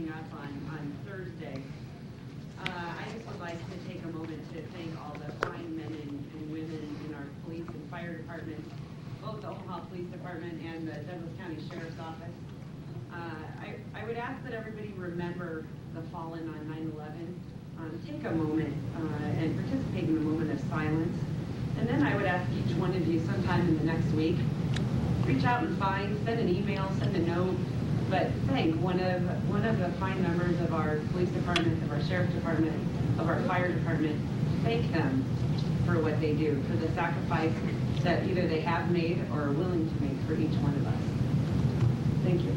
coming up on Thursday, I just would like to take a moment to thank all the fine men and women in our police and fire departments, both the Omaha Police Department and the Douglas County Sheriff's Office. I would ask that everybody remember the fallen on 9/11. Take a moment and participate in a moment of silence. And then I would ask each one of you sometime in the next week, reach out and send an email, send a note, but thank one of the fine members of our police department, of our sheriff's department, of our fire department. Thank them for what they do, for the sacrifice that either they have made or are willing to make for each one of us. Thank you.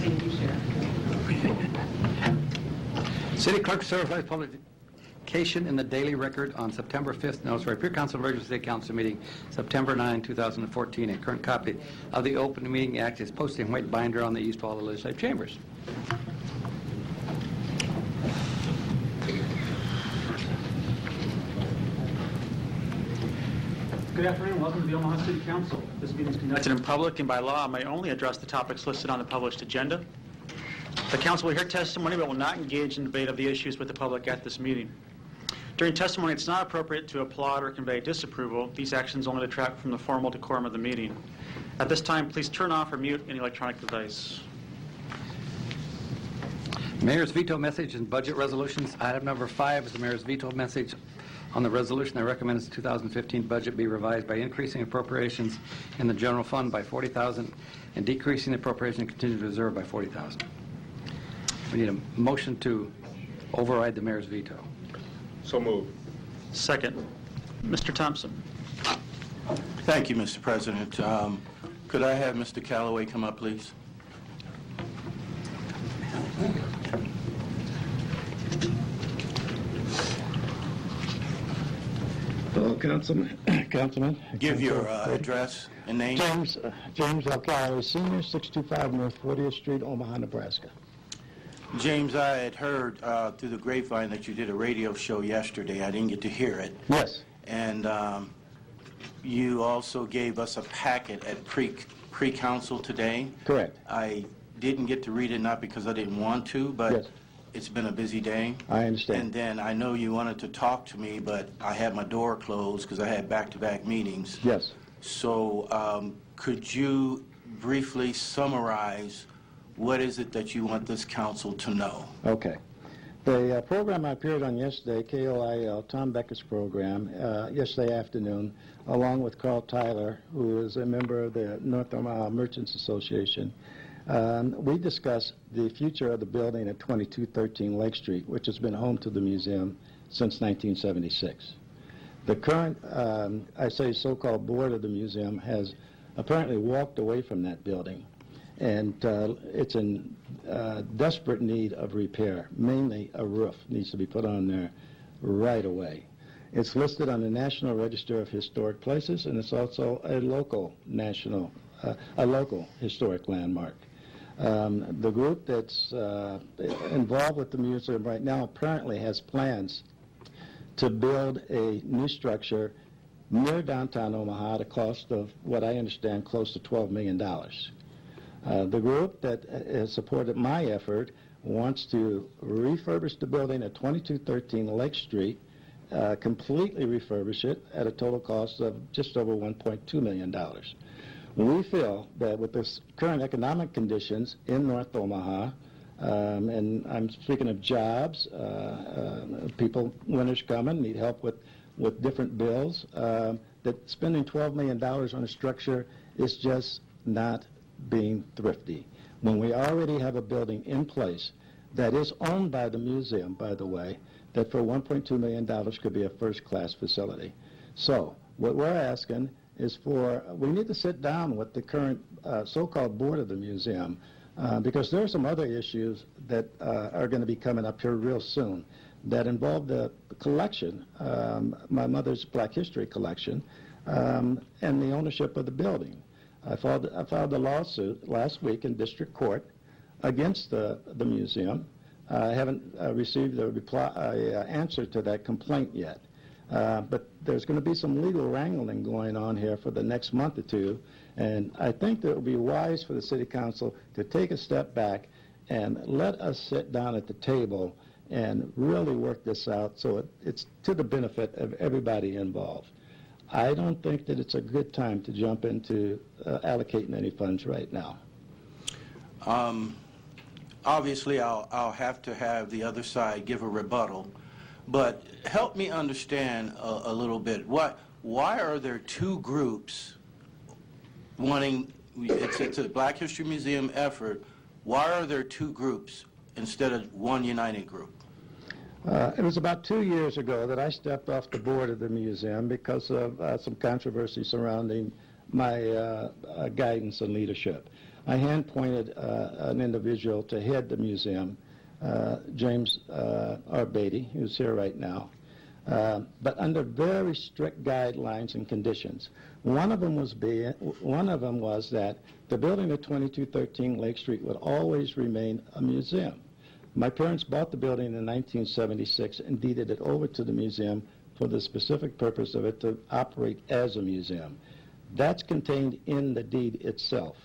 Thank you, Sheriff. City Clerk certifies publication in the Daily Record on September 5th. Notice for Pure Council Emergency City Council meeting September 9, 2014. A current copy of the Open Meeting Act is posted in white binder on the east wall of the legislative chambers. Good afternoon. Welcome to the Omaha City Council. This meeting is conducted in public and by law may only address the topics listed on the published agenda. The council will hear testimony but will not engage in debate of the issues with the public at this meeting. During testimony, it's not appropriate to applaud or convey disapproval. These actions only detract from the formal decorum of the meeting. At this time, please turn off or mute any electronic device. Mayor's veto message and budget resolutions. Item number 5 is the mayor's veto message on the resolution that recommends the 2015 budget be revised by increasing appropriations in the general fund by $40,000 and decreasing the appropriation and contingent reserve by $40,000. We need a motion to override the mayor's veto. So moved. Second. Mr. Thompson. Thank you, Mr. President. Could I have Mr. Callaway come up, please? Hello, Councilman. Give your address and name. James L. Callaway, Sr., 625 North 40th Street, Omaha, Nebraska. James, I had heard through the grapevine that you did a radio show yesterday. I didn't get to hear it. Yes. And you also gave us a packet at pre-council today. Correct. I didn't get to read it, not because I didn't want to, but yes. It's been a busy day. I understand. And then I know you wanted to talk to me, but I had my door closed because I had back-to-back meetings. Yes. So could you briefly summarize what is it that you want this council to know? Okay. The program I appeared on yesterday, KOIL, Tom Becker's program, yesterday afternoon, along with Carl Tyler, who is a member of the North Omaha Merchants Association, we discussed the future of the building at 2213 Lake Street, which has been home to the museum since 1976. The current, I say so-called board of the museum has apparently walked away from that building, and it's in desperate need of repair. Mainly a roof needs to be put on there right away. It's listed on the National Register of Historic Places, and it's also a local historic landmark. The group that's involved with the museum right now apparently has plans to build a new structure near downtown Omaha at a cost of, what I understand, close to $12 million. The group that has supported my effort wants to refurbish the building at 2213 Lake Street, completely refurbish it at a total cost of just over $1.2 million. We feel that with the current economic conditions in North Omaha, and I'm speaking of jobs, people, winter's coming, need help with different bills, that spending $12 million on a structure is just not being thrifty. When we already have a building in place that is owned by the museum, by the way, that for $1.2 million could be a first-class facility. So what we're asking is we need to sit down with the current so-called board of the museum, because there are some other issues that are going to be coming up here real soon that involve the collection, my mother's Black History collection, and the ownership of the building. I filed a lawsuit last week in district court against the museum. I haven't received an answer to that complaint yet. But there's going to be some legal wrangling going on here for the next month or two, and I think that it would be wise for the City Council to take a step back and let us sit down at the table and really work this out so it's to the benefit of everybody involved. I don't think that it's a good time to jump into allocating any funds right now. Obviously, I'll have to have the other side give a rebuttal, but help me understand a little bit. Why are there two groups wanting, it's a Black History Museum effort, why are there two groups instead of one united group? It was about 2 years ago that I stepped off the board of the museum because of some controversy surrounding my guidance and leadership. I hand-pointed an individual to head the museum, James R. Beatty, who's here right now, but under very strict guidelines and conditions. One of them was that the building at 2213 Lake Street would always remain a museum. My parents bought the building in 1976 and deeded it over to the museum for the specific purpose of it to operate as a museum. That's contained in the deed itself.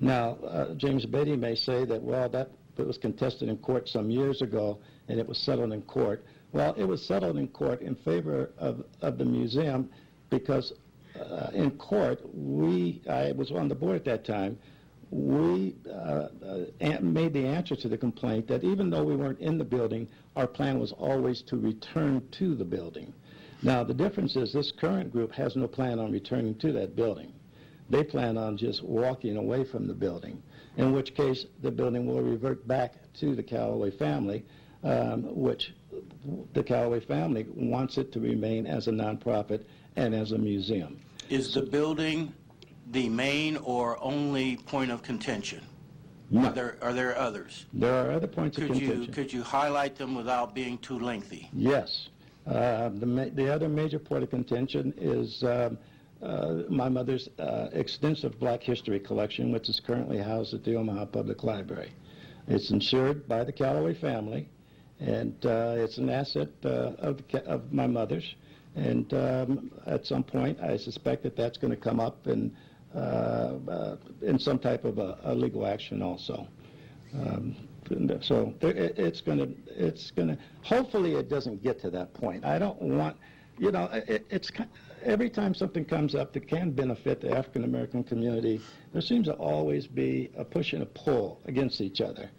Now, James Beatty may say that, well, that was contested in court some years ago and it was settled in court. Well, it was settled in court in favor of the museum because in court, I was on the board at that time, we made the answer to the complaint that even though we weren't in the building, our plan was always to return to the building. Now, the difference is this current group has no plan on returning to that building. They plan on just walking away from the building, in which case the building will revert back to the Callaway family, which the Callaway family wants it to remain as a nonprofit and as a museum. Is the building the main or only point of contention? No. Are there others? There are other points of contention. Could you highlight them without being too lengthy? Yes. The other major point of contention is my mother's extensive Black history collection, which is currently housed at the Omaha Public Library. It's insured by the Callaway family, and it's an asset of my mother's. And at some point, I suspect that that's going to come up in some type of a legal action also. So it's going to. Hopefully, it doesn't get to that point. I don't want, it's every time something comes up that can benefit the African American community, there seems to always be a push and a pull against each other,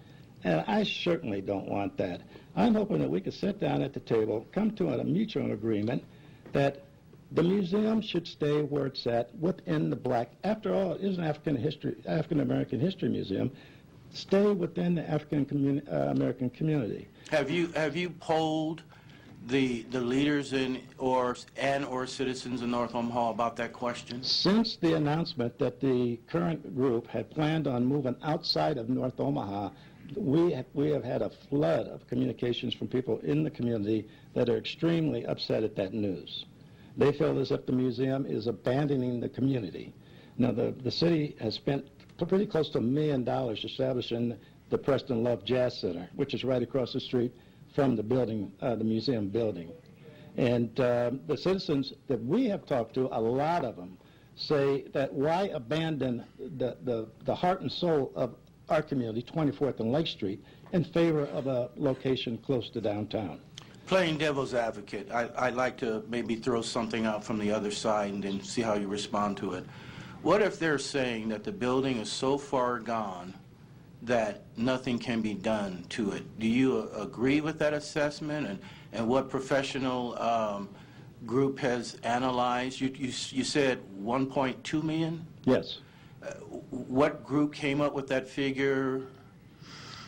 and I certainly don't want that. I'm hoping that we could sit down at the table, come to a mutual agreement that the museum should stay where it's at within the Black. After all, it is an African American history museum. Stay within the African American community. Have you polled the leaders or citizens in North Omaha about that question? Since the announcement that the current group had planned on moving outside of North Omaha, we have had a flood of communications from people in the community that are extremely upset at that news. They feel as if the museum is abandoning the community. Now, the city has spent pretty close to $1 million establishing the Preston Love Jazz Center, which is right across the street from the building, the museum building. And the citizens that we have talked to, a lot of them, say that why abandon the heart and soul of our community, 24th and Lake Street, in favor of a location close to downtown. Playing devil's advocate, I'd like to maybe throw something out from the other side and then see how you respond to it. What if they're saying that the building is so far gone that nothing can be done to it? Do you agree with that assessment? And what professional group has analyzed? You said 1.2 million? Yes. What group came up with that figure?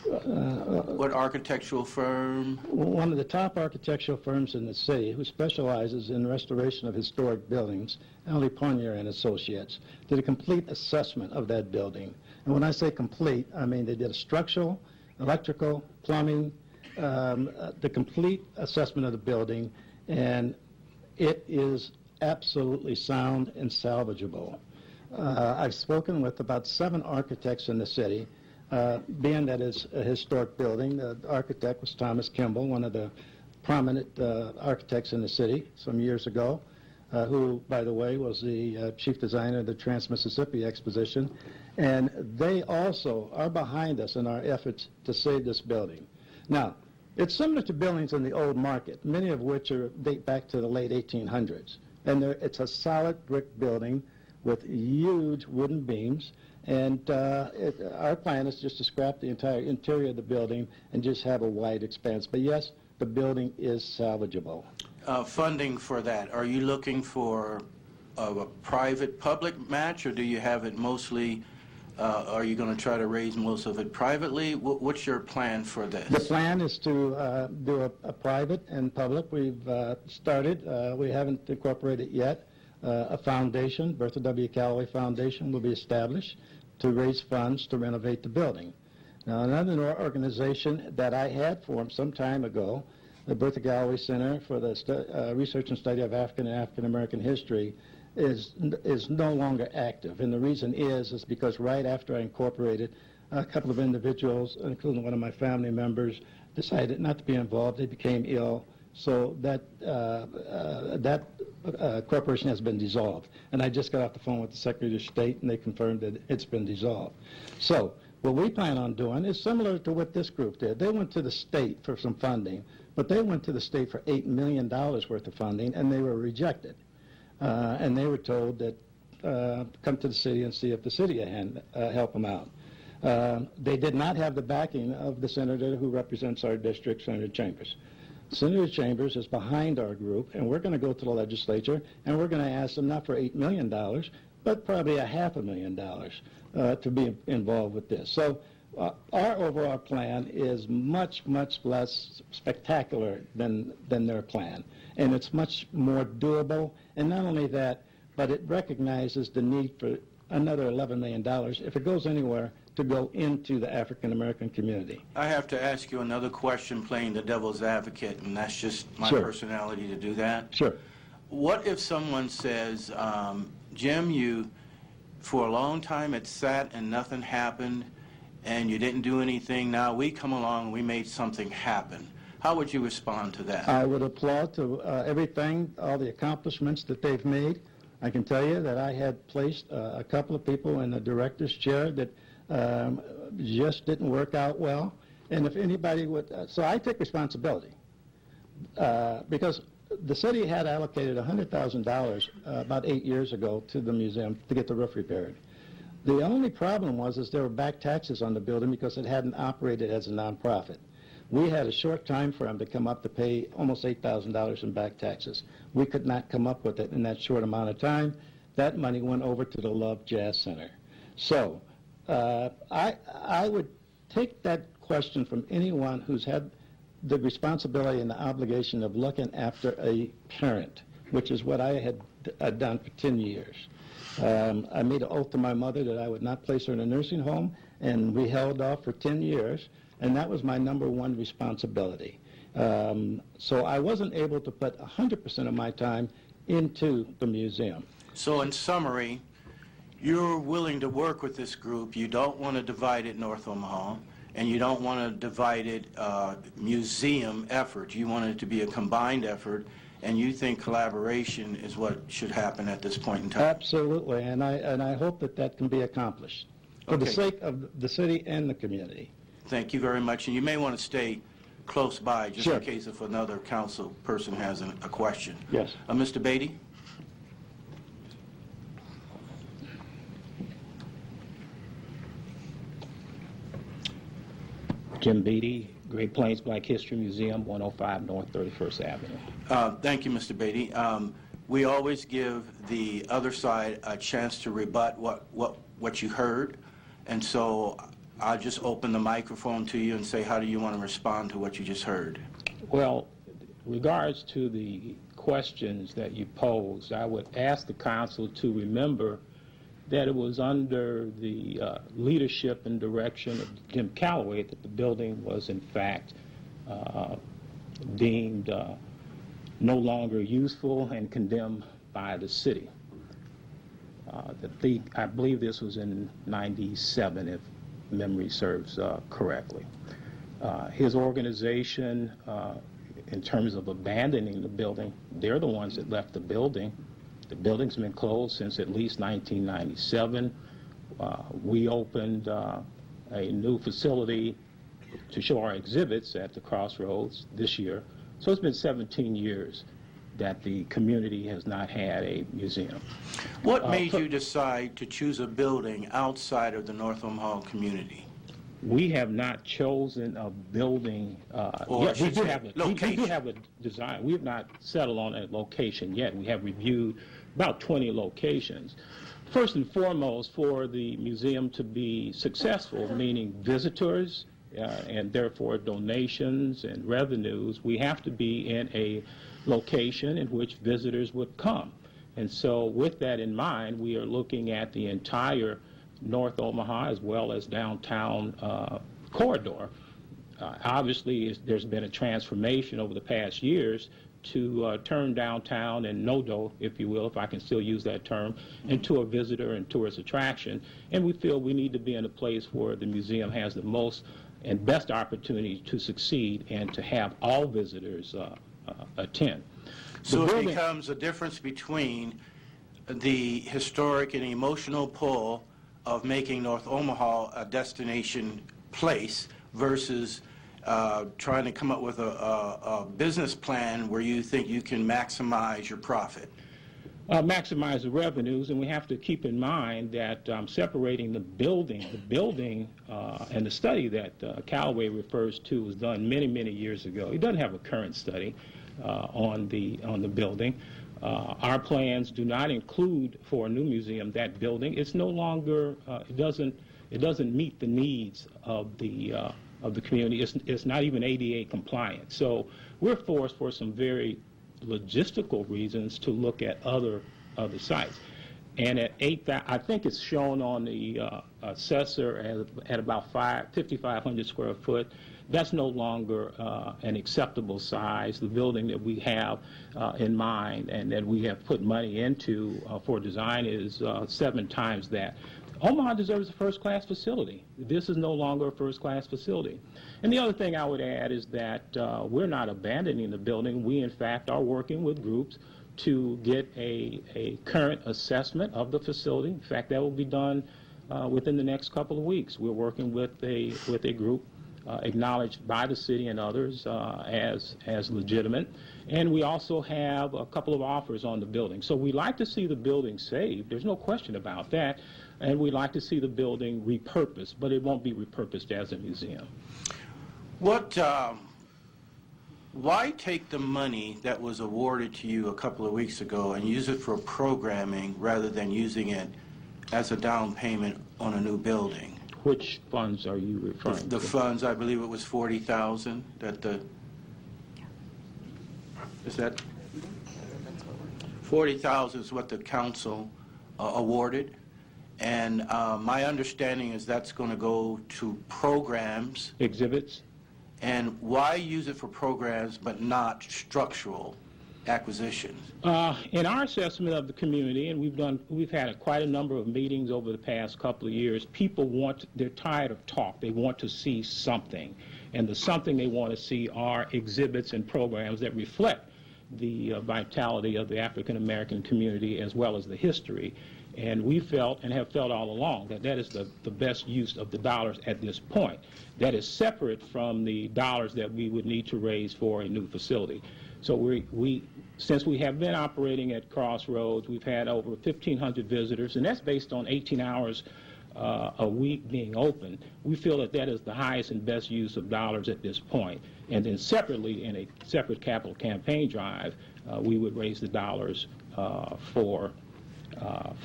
What architectural firm? One of the top architectural firms in the city who specializes in restoration of historic buildings, Ali Ponier and Associates, did a complete assessment of that building. And when I say complete, I mean they did a structural, electrical, plumbing, the complete assessment of the building, and it is absolutely sound and salvageable. I've spoken with about 7 architects in the city. Being that it's a historic building, the architect was Thomas Kimball, one of the prominent architects in the city some years ago, who, by the way, was the chief designer of the Trans-Mississippi Exposition. And they also are behind us in our efforts to save this building. Now, it's similar to buildings in the old market, many of which date back to the late 1800s. And it's a solid brick building with huge wooden beams. And our plan is just to scrap the entire interior of the building and just have a wide expanse. But yes, the building is salvageable. Funding for that, are you looking for a private-public match, or do you have it mostly, are you going to try to raise most of it privately? What's your plan for this? The plan is to do a private and public. We've started, we haven't incorporated yet, a foundation, Bertha W. Callaway Foundation, will be established to raise funds to renovate the building. Now, another organization that I had formed some time ago, the Bertha Callaway Center for the Research and Study of African and African American History, is no longer active. And the reason is because right after I incorporated, a couple of individuals, including one of my family members, decided not to be involved. They became ill. So that corporation has been dissolved. And I just got off the phone with the Secretary of State, and they confirmed that it's been dissolved. So what we plan on doing is similar to what this group did. They went to the state for some funding, but they went to the state for $8 million worth of funding, and they were rejected. And they were told that come to the city and see if the city can help them out. They did not have the backing of the senator who represents our district, Senator Chambers. Senator Chambers is behind our group, and we're going to go to the legislature, and we're going to ask them not for $8 million, but probably $500,000 to be involved with this. So our overall plan is much, much less spectacular than their plan, and it's much more doable. And not only that, but it recognizes the need for another $11 million, if it goes anywhere, to go into the African American community. I have to ask you another question, playing the devil's advocate, and that's just my personality to do that. Sure. What if someone says, Jim, for a long time it sat and nothing happened, and you didn't do anything. Now we come along and we made something happen. How would you respond to that? I would applaud to everything, all the accomplishments that they've made. I can tell you that I had placed a couple of people in the director's chair that just didn't work out well. And if anybody would, so I take responsibility because the city had allocated $100,000 about 8 years ago to the museum to get the roof repaired. The only problem was there were back taxes on the building because it hadn't operated as a nonprofit. We had a short time for them to come up to pay almost $8,000 in back taxes. We could not come up with it in that short amount of time. That money went over to the Love Jazz Center. So I would take that question from anyone who's had the responsibility and the obligation of looking after a parent, which is what I had done for 10 years. I made an oath to my mother that I would not place her in a nursing home, and we held off for 10 years, and that was my number one responsibility. So I wasn't able to put 100% of my time into the museum. So in summary, you're willing to work with this group. You don't want to divide it North Omaha, and you don't want to divide it museum effort. You want it to be a combined effort, and you think collaboration is what should happen at this point in time. Absolutely, and I hope that can be accomplished for the sake of the city and the community. Thank you very much, and you may want to stay close by just Sure. in case if another council person has a question. Yes. Mr. Beatty? Jim Beatty, Great Plains Black History Museum, 105 North 31st Avenue. Thank you, Mr. Beatty. We always give the other side a chance to rebut what you heard, and so I'll just open the microphone to you and say, how do you want to respond to what you just heard? Well, regards to the questions that you posed, I would ask the council to remember that it was under the leadership and direction of Jim Callaway that the building was in fact deemed no longer useful and condemned by the city. I believe this was in '97, if memory serves correctly. His organization in terms of abandoning the building, they're the ones that left the building. The building's been closed since at least 1997. We opened a new facility to show our exhibits at the Crossroads this year. So it's been 17 years that the community has not had a museum. What made you decide to choose a building outside of the North Omaha community? We have not chosen a building yet. We do have a design. We have not settled on a location yet. We have reviewed about 20 locations. First and foremost, for the museum to be successful, meaning visitors and therefore donations and revenues, we have to be in a location in which visitors would come. And so with that in mind, we are looking at the entire North Omaha as well as downtown corridor. Obviously, there's been a transformation over the past years to turn downtown and NoDo, if you will, if I can still use that term, into a visitor and tourist attraction. And we feel we need to be in a place where the museum has the most and best opportunity to succeed and to have all visitors attend. So it becomes a difference between the historic and emotional pull of making North Omaha a destination place versus trying to come up with a business plan where you think you can maximize your profit. Maximize the revenues, and we have to keep in mind that separating the building and the study that Callaway refers to was done many, many years ago. He doesn't have a current study on the building. Our plans do not include for a new museum that building. It's no longer it doesn't meet the needs of the community. It's not even ADA compliant. So we're forced for some very logistical reasons to look at other sites. And at 8,000, I think it's shown on the assessor at about 5,500 square foot. That's no longer an acceptable size. The building that we have in mind and that we have put money into for design is 7 times that. Omaha deserves a first-class facility. This is no longer a first-class facility. And the other thing I would add is that we're not abandoning the building. We, in fact, are working with groups to get a current assessment of the facility. In fact, that will be done within the next couple of weeks. We're working with a group acknowledged by the city and others as legitimate. And we also have a couple of offers on the building. So we like to see the building saved. There's no question about that. And we'd like to see the building repurposed, but it won't be repurposed as a museum. Why take the money that was awarded to you a couple of weeks ago and use it for programming rather than using it as a down payment on a new building? Which funds are you referring to? The funds, I believe it was $40,000 is that? 40,000 is what the council awarded. And my understanding is that's going to go to programs. Exhibits. And why use it for programs but not structural acquisitions? In our assessment of the community, and we've had quite a number of meetings over the past couple of years, they're tired of talk. They want to see something. And the something they want to see are exhibits and programs that reflect the vitality of the African American community as well as the history. And we felt and have felt all along that that is the best use of the dollars at this point. That is separate from the dollars that we would need to raise for a new facility. So since we have been operating at Crossroads, we've had over 1,500 visitors, and that's based on 18 hours a week being open. We feel that that is the highest and best use of dollars at this point. And then separately, in a separate capital campaign drive, we would raise the dollars for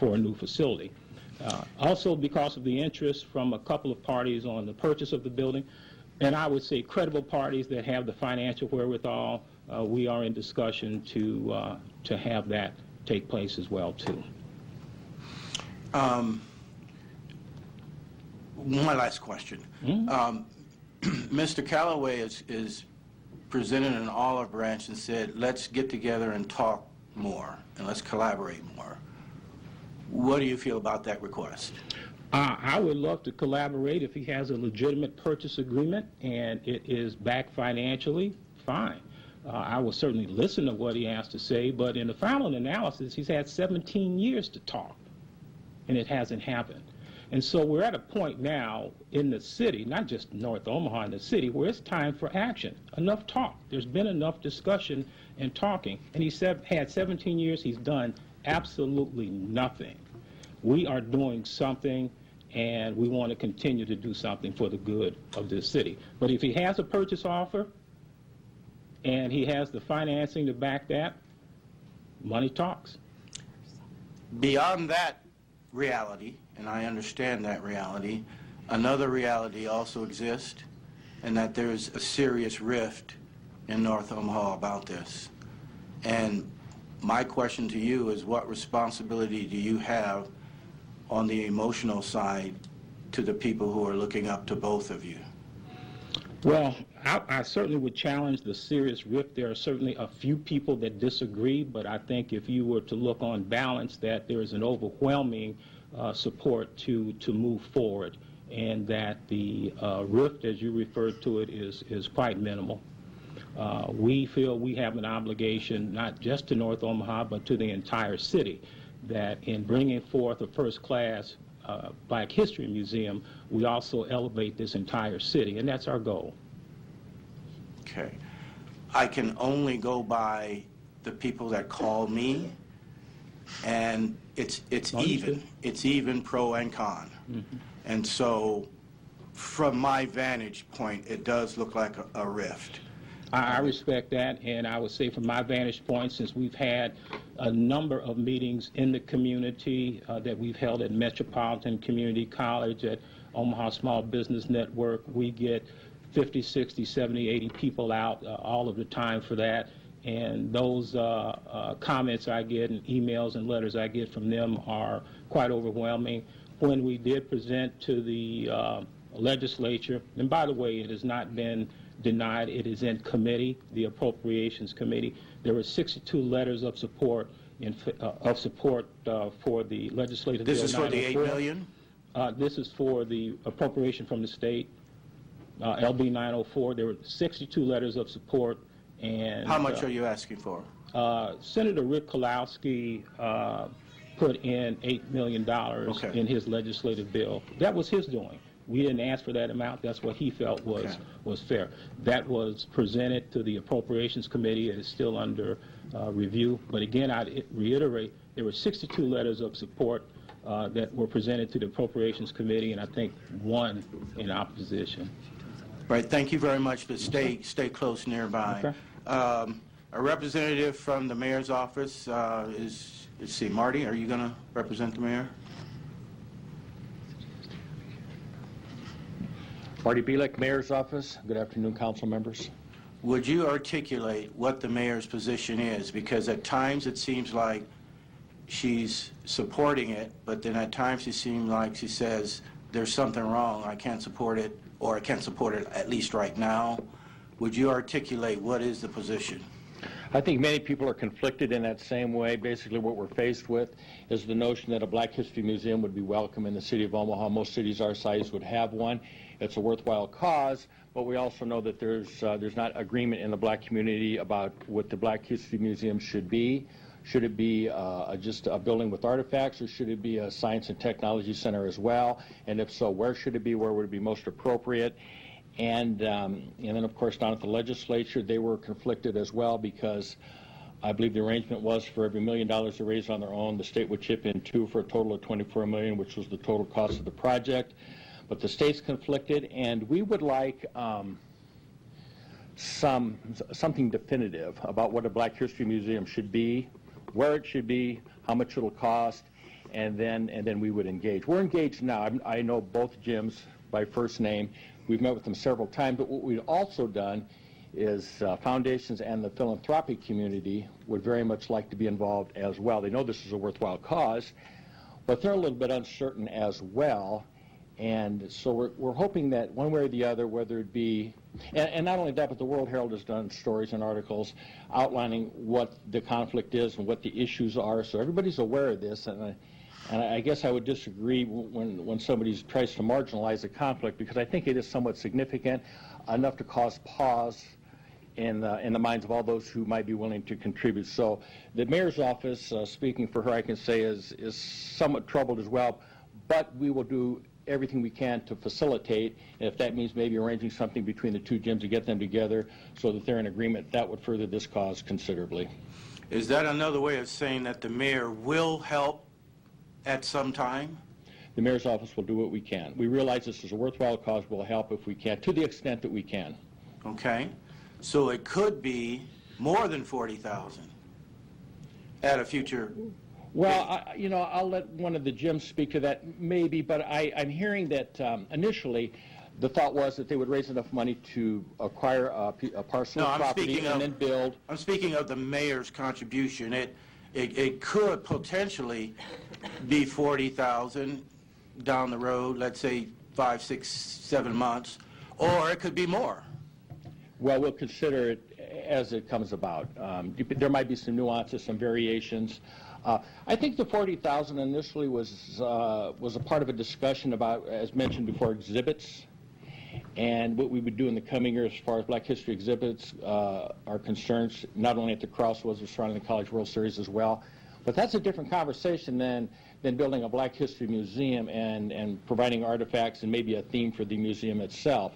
a new facility. Also, because of the interest from a couple of parties on the purchase of the building, and I would say credible parties that have the financial wherewithal, we are in discussion to have that take place as well, too. My last question. Mr. Callaway is presented an olive branch and said, let's get together and talk more, and let's collaborate more. What do you feel about that request? I would love to collaborate if he has a legitimate purchase agreement and it is backed financially, fine. I will certainly listen to what he has to say, but in the final analysis, he's had 17 years to talk, and it hasn't happened. And so we're at a point now in the city, not just North Omaha, in the city, where it's time for action. Enough talk. There's been enough discussion and talking. And he had 17 years. He's done absolutely nothing. We are doing something, and we want to continue to do something for the good of this city. But if he has a purchase offer and he has the financing to back that, money talks. Beyond that reality, and I understand that reality, another reality also exists, and that there's a serious rift in North Omaha about this. And my question to you is, what responsibility do you have on the emotional side to the people who are looking up to both of you? Well, I certainly would challenge the serious rift. There are certainly a few people that disagree, but I think if you were to look on balance, that there is an overwhelming support to move forward, and that the rift, as you referred to it, is quite minimal. We feel we have an obligation, not just to North Omaha, but to the entire city, that in bringing forth a first-class Black History Museum, we also elevate this entire city, and that's our goal. Okay. I can only go by the people that call me, and it's even. It's even pro and con. Mm-hmm. And so, from my vantage point, it does look like a rift. I respect that, and I would say from my vantage point, since we've had a number of meetings in the community that we've held at Metropolitan Community College, at Omaha Small Business Network, we get 50, 60, 70, 80 people out all of the time for that. And those comments I get and emails and letters I get from them are quite overwhelming. When we did present to the legislature, and by the way, it has not been denied, it is in committee, the Appropriations Committee. There were 62 letters of support for the legislative bill. This is for the $8 million? This is for the appropriation from the state, LB 904. There were 62 letters of support. And how much are you asking for? Senator Rick Kalowski put in $8 million in his legislative bill. That was his doing. We didn't ask for that amount. That's what he felt was fair. That was presented to the Appropriations Committee. It is still under review. But again, I'd reiterate, there were 62 letters of support that were presented to the Appropriations Committee, and I think one in opposition. Right. Thank you very much, but stay close nearby. Okay. A representative from the mayor's office let's see, Marty, are you going to represent the mayor? Marty Bielek, Mayor's Office. Good afternoon, council members. Would you articulate what the mayor's position is? Because at times it seems like she's supporting it, but then at times it seems like she says, there's something wrong, I can't support it, or I can't support it at least right now. Would you articulate what is the position? I think many people are conflicted in that same way. Basically what we're faced with is the notion that a Black History Museum would be welcome in the city of Omaha. Most cities our size would have one. It's a worthwhile cause, but we also know that there's not agreement in the Black community about what the Black History Museum should be. Should it be just a building with artifacts, or should it be a science and technology center as well? And if so, where should it be? Where would it be most appropriate? And then, of course, down at the legislature, they were conflicted as well, because I believe the arrangement was for every $1 million they raised on their own, the state would chip in $2 for a total of $24 million, which was the total cost of the project. But the state's conflicted, and we would like something definitive about what a Black History Museum should be, where it should be, how much it'll cost, and then we would engage. We're engaged now. I know both Jims by first name. We've met with them several times, but what we've also done is foundations and the philanthropic community would very much like to be involved as well. They know this is a worthwhile cause, but they're a little bit uncertain as well. And so we're hoping that one way or the other, whether it be, and not only that, but the World Herald has done stories and articles outlining what the conflict is and what the issues are, so everybody's aware of this. And I guess I would disagree when somebody tries to marginalize a conflict, because I think it is somewhat significant, enough to cause pause in the minds of all those who might be willing to contribute. So the mayor's office, speaking for her, I can say is somewhat troubled as well, but we will do everything we can to facilitate. If that means maybe arranging something between the two gyms to get them together so that they're in agreement, that would further this cause considerably. Is that another way of saying that the mayor will help at some time? The mayor's office will do what we can. We realize this is a worthwhile cause. We'll help if we can, to the extent that we can. Okay. So it could be more than 40,000 at a future. Well, I'll let one of the gyms speak to that, maybe, but I'm hearing that initially the thought was that they would raise enough money to acquire a parcel of property and then build. I'm speaking of the mayor's contribution. It could potentially be 40,000 down the road, let's say 5, 6, 7 months, or it could be more. Well, we'll consider it as it comes about. There might be some nuances, some variations. I think the 40,000 initially was a part of a discussion about, as mentioned before, exhibits, and what we would do in the coming year as far as Black History exhibits are concerned, not only at the Crossroads, but surrounding the College World Series as well. But that's a different conversation than building a Black History museum and providing artifacts and maybe a theme for the museum itself.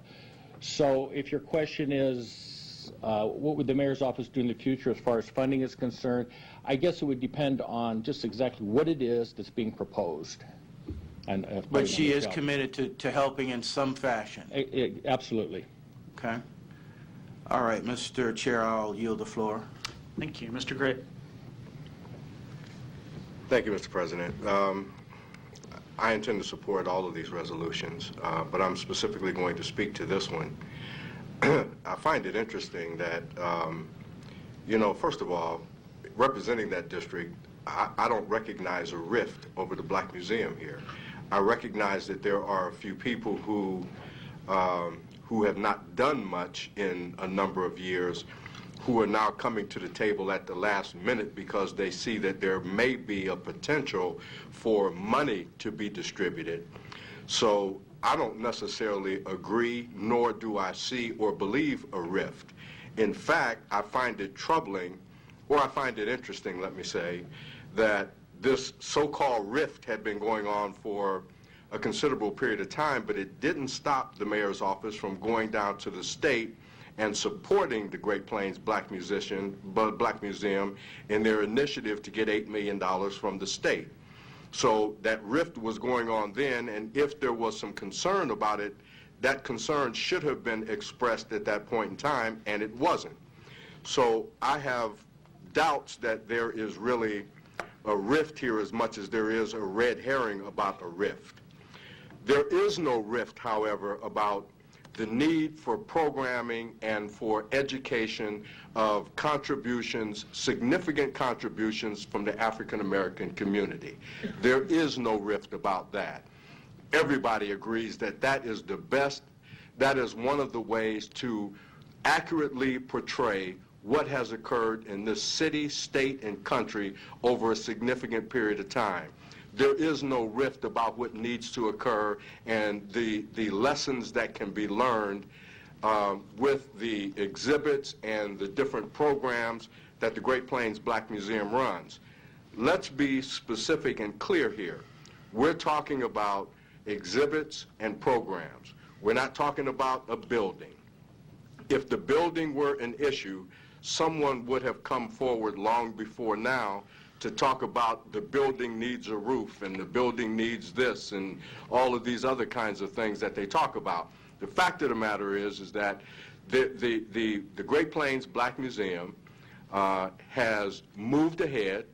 So if your question is, what would the mayor's office do in the future as far as funding is concerned, I guess it would depend on just exactly what it is that's being proposed. But she is committed to helping in some fashion. Absolutely. Okay. All right, Mr. Chair, I'll yield the floor. Thank you. Mr. Gray. Thank you, Mr. President. I intend to support all of these resolutions, but I'm specifically going to speak to this one. I find it interesting that, first of all, representing that district, I don't recognize a rift over the Black Museum here. I recognize that there are a few people who have not done much in a number of years, who are now coming to the table at the last minute because they see that there may be a potential for money to be distributed. So I don't necessarily agree, nor do I see or believe a rift. In fact, I find it troubling, or I find it interesting, let me say, that this so-called rift had been going on for a considerable period of time, but it didn't stop the mayor's office from going down to the state and supporting the Great Plains Black Museum in their initiative to get $8 million from the state. So that rift was going on then, and if there was some concern about it, that concern should have been expressed at that point in time, and it wasn't. So I have doubts that there is really a rift here as much as there is a red herring about a rift. There is no rift, however, about the need for programming and for education of contributions, significant contributions from the African American community. There is no rift about that. Everybody agrees that that is the best, that is one of the ways to accurately portray what has occurred in this city, state, and country over a significant period of time. There is no rift about what needs to occur and the lessons that can be learned with the exhibits and the different programs that the Great Plains Black Museum runs. Let's be specific and clear here. We're talking about exhibits and programs. We're not talking about a building. If the building were an issue, someone would have come forward long before now to talk about the building needs a roof and the building needs this and all of these other kinds of things that they talk about. The fact of the matter is that the Great Plains Black Museum has moved ahead.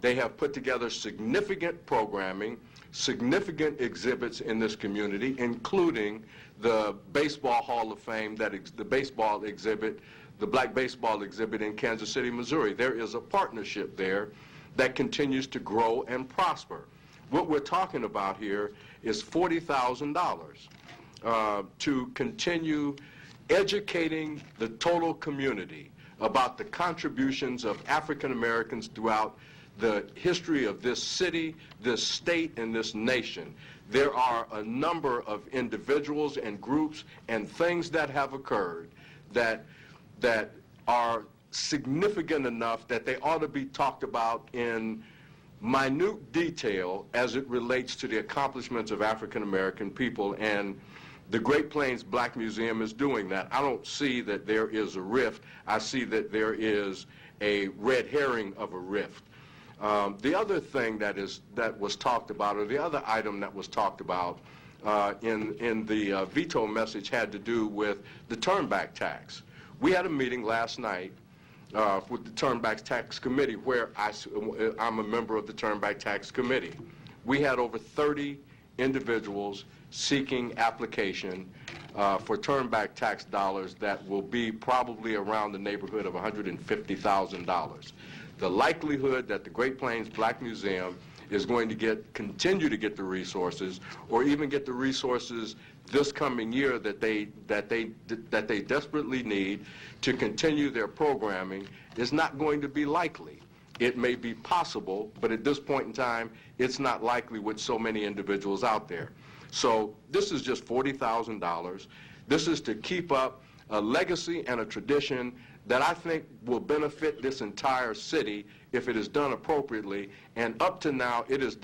They have put together significant programming, significant exhibits in this community, including the Baseball Hall of Fame, the baseball exhibit, the Black Baseball exhibit in Kansas City, Missouri. There is a partnership there that continues to grow and prosper. What we're talking about here is $40,000 to continue educating the total community about the contributions of African Americans throughout the history of this city, this state, and this nation. There are a number of individuals and groups and things that have occurred that are significant enough that they ought to be talked about in minute detail as it relates to the accomplishments of African American people, and the Great Plains Black Museum is doing that. I don't see that there is a rift. I see that there is a red herring of a rift. The other thing that was talked about, or the other item that was talked about in the veto message, had to do with the turnback tax. We had a meeting last night with the Turnback Tax Committee, where I'm a member of the Turnback Tax Committee. We had over 30 individuals seeking application for turnback tax dollars that will be probably around the neighborhood of $150,000. The likelihood that the Great Plains Black Museum is going to continue to get the resources, or even get the resources this coming year that they desperately need to continue their programming, is not going to be likely. It may be possible, but at this point in time, it's not likely with so many individuals out there. So this is just $40,000. This is to keep up a legacy and a tradition that I think will benefit this entire city if it is done appropriately. And up to now, it has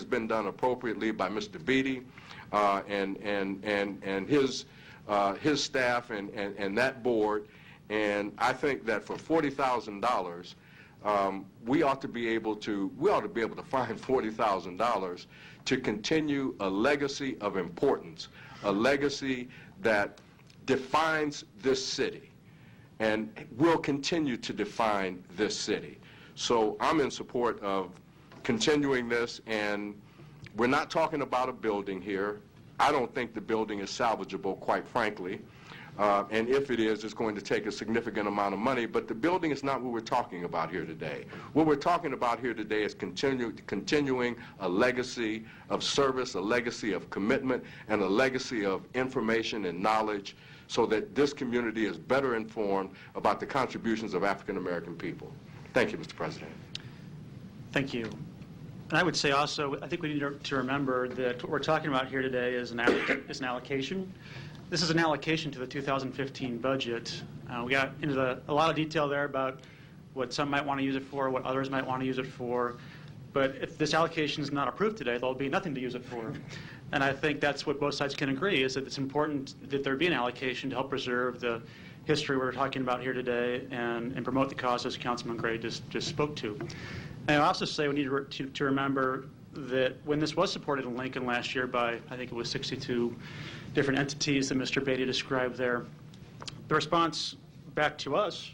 been done appropriately by Mr. Beatty and his staff and that board. And I think that for $40,000, we ought to be able to find $40,000 to continue a legacy of importance, a legacy that defines this city and will continue to define this city. So I'm in support of continuing this, and we're not talking about a building here. I don't think the building is salvageable, quite frankly. And if it is, it's going to take a significant amount of money. But the building is not what we're talking about here today. What we're talking about here today is continuing a legacy of service, a legacy of commitment, and a legacy of information and knowledge, so that this community is better informed about the contributions of African American people. Thank you, Mr. President. Thank you. And I would say also, I think we need to remember that what we're talking about here today is an allocation. This is an allocation to the 2015 budget. We got into a lot of detail there about what some might want to use it for, what others might want to use it for. But if this allocation is not approved today, there'll be nothing to use it for. And I think that's what both sides can agree, is that it's important that there be an allocation to help preserve the history we're talking about here today and promote the causes Councilman Gray just spoke to. And I also say we need to remember that when this was supported in Lincoln last year by, I think it was 62 different entities that Mr. Beatty described there, the response back to us,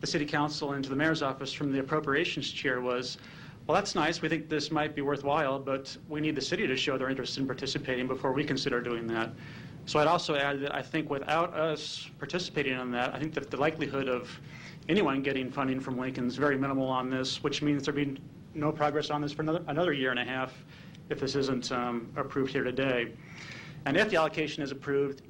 the City Council, and to the Mayor's office from the Appropriations Chair was, well, that's nice, we think this might be worthwhile, but we need the city to show their interest in participating before we consider doing that. So I'd also add that I think without us participating in that, I think that the likelihood of anyone getting funding from Lincoln is very minimal on this, which means there'll be no progress on this for another year and a half if this isn't approved here today. And if the allocation is approved,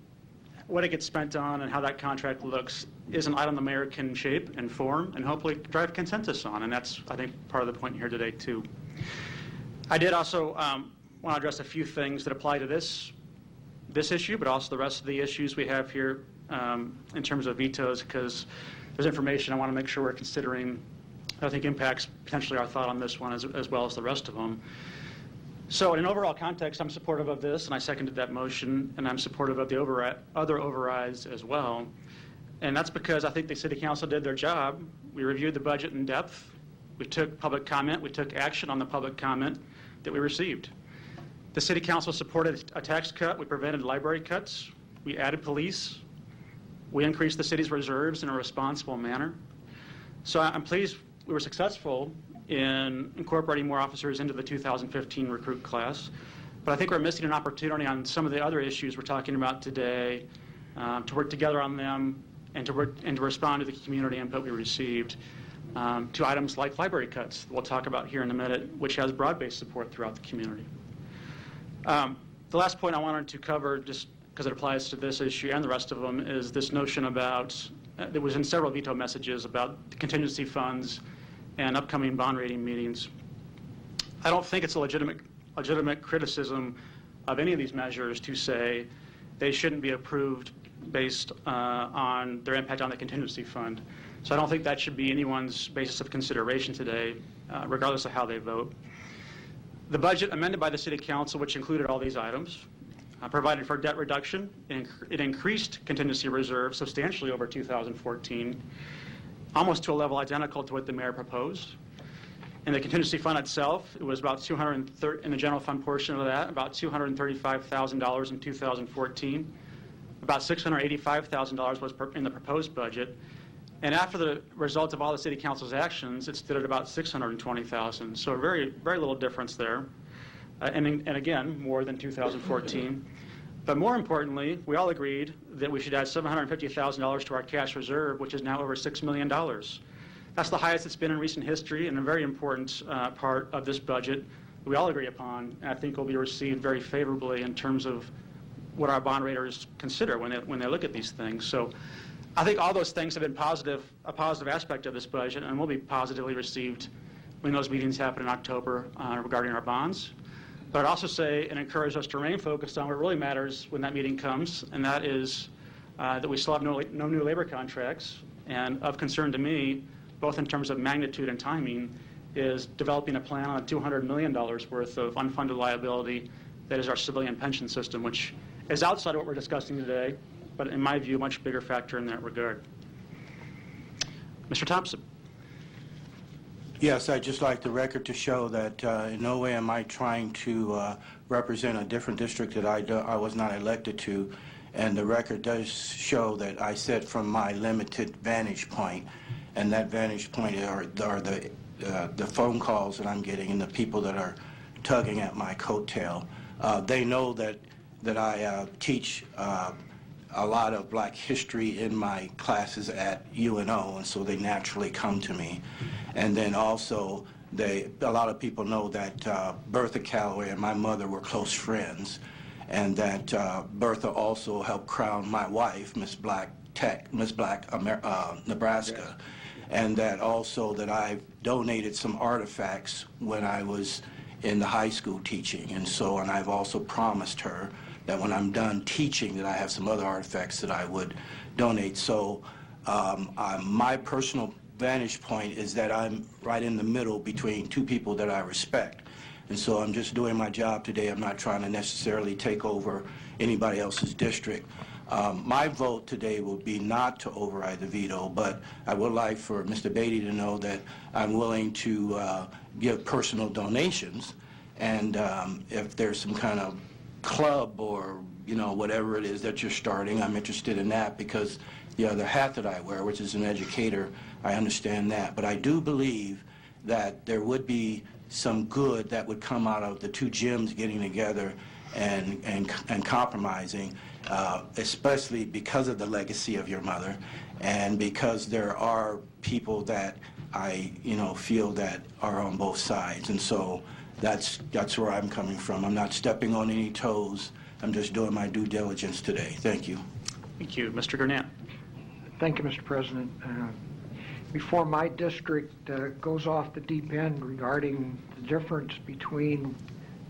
what it gets spent on and how that contract looks is an item the mayor can shape and form and hopefully drive consensus on. And that's, I think, part of the point here today, too. I did also want to address a few things that apply to this issue, but also the rest of the issues we have here in terms of vetoes, because there's information I want to make sure we're considering that I think impacts potentially our thought on this one as well as the rest of them. So in an overall context, I'm supportive of this, and I seconded that motion, and I'm supportive of the other overrides as well. And that's because I think the City Council did their job. We reviewed the budget in depth. We took public comment. We took action on the public comment that we received. The City Council supported a tax cut. We prevented library cuts. We added police. We increased the city's reserves in a responsible manner. So I'm pleased we were successful in incorporating more officers into the 2015 recruit class. But I think we're missing an opportunity on some of the other issues we're talking about today to work together on them and to respond to the community input we received to items like library cuts we'll talk about here in a minute, which has broad-based support throughout the community. The last point I wanted to cover, just because it applies to this issue and the rest of them, is this notion about, that was in several veto messages about the contingency funds and upcoming bond rating meetings. I don't think it's a legitimate criticism of any of these measures to say they shouldn't be approved based on their impact on the contingency fund. So I don't think that should be anyone's basis of consideration today, regardless of how they vote. The budget amended by the City Council, which included all these items, provided for debt reduction. It increased contingency reserve substantially over 2014, almost to a level identical to what the mayor proposed. In the contingency fund itself, it was about $230, in the general fund portion of that, about $235,000 in 2014. About $685,000 was in the proposed budget. And after the result of all the City Council's actions, it stood at about $620,000. So a very, very little difference there. And again, more than 2014. But more importantly, we all agreed that we should add $750,000 to our cash reserve, which is now over $6 million. That's the highest it's been in recent history, and a very important part of this budget that we all agree upon, and I think will be received very favorably in terms of what our bond raters consider when they look at these things. So I think all those things have been a positive aspect of this budget, and will be positively received when those meetings happen in October regarding our bonds. But I'd also say and encourage us to remain focused on what really matters when that meeting comes, and that is that we still have no new labor contracts. And of concern to me, both in terms of magnitude and timing, is developing a plan on $200 million worth of unfunded liability that is our civilian pension system, which is outside of what we're discussing today, but in my view, a much bigger factor in that regard. Mr. Thompson. Yes, I'd just like the record to show that in no way am I trying to represent a different district that I was not elected to, and the record does show that I said from my limited vantage point, and that vantage point are the phone calls that I'm getting and the people that are tugging at my coattail. They know that I teach a lot of black history in my classes at UNO, and so they naturally come to me. And then also, a lot of people know that Bertha Calloway and my mother were close friends, and that Bertha also helped crown my wife, Miss Black, Nebraska, and that also that I've donated some artifacts when I was in the high school teaching, and I've also promised her that when I'm done teaching that I have some other artifacts that I would donate. So my personal vantage point is that I'm right in the middle between two people that I respect. And so I'm just doing my job today. I'm not trying to necessarily take over anybody else's district. My vote today will be not to override the veto, but I would like for Mr. Beatty to know that I'm willing to give personal donations. And if there's some kind of club or, whatever it is that you're starting, I'm interested in that, because the other hat that I wear, which is an educator, I understand that. But I do believe that there would be some good that would come out of the two gyms getting together and compromising, especially because of the legacy of your mother, and because there are people that I, feel that are on both sides. And so that's where I'm coming from. I'm not stepping on any toes. I'm just doing my due diligence today. Thank you. Thank you. Mr. Gurnett. Thank you, Mr. President. Before my district goes off the deep end regarding the difference between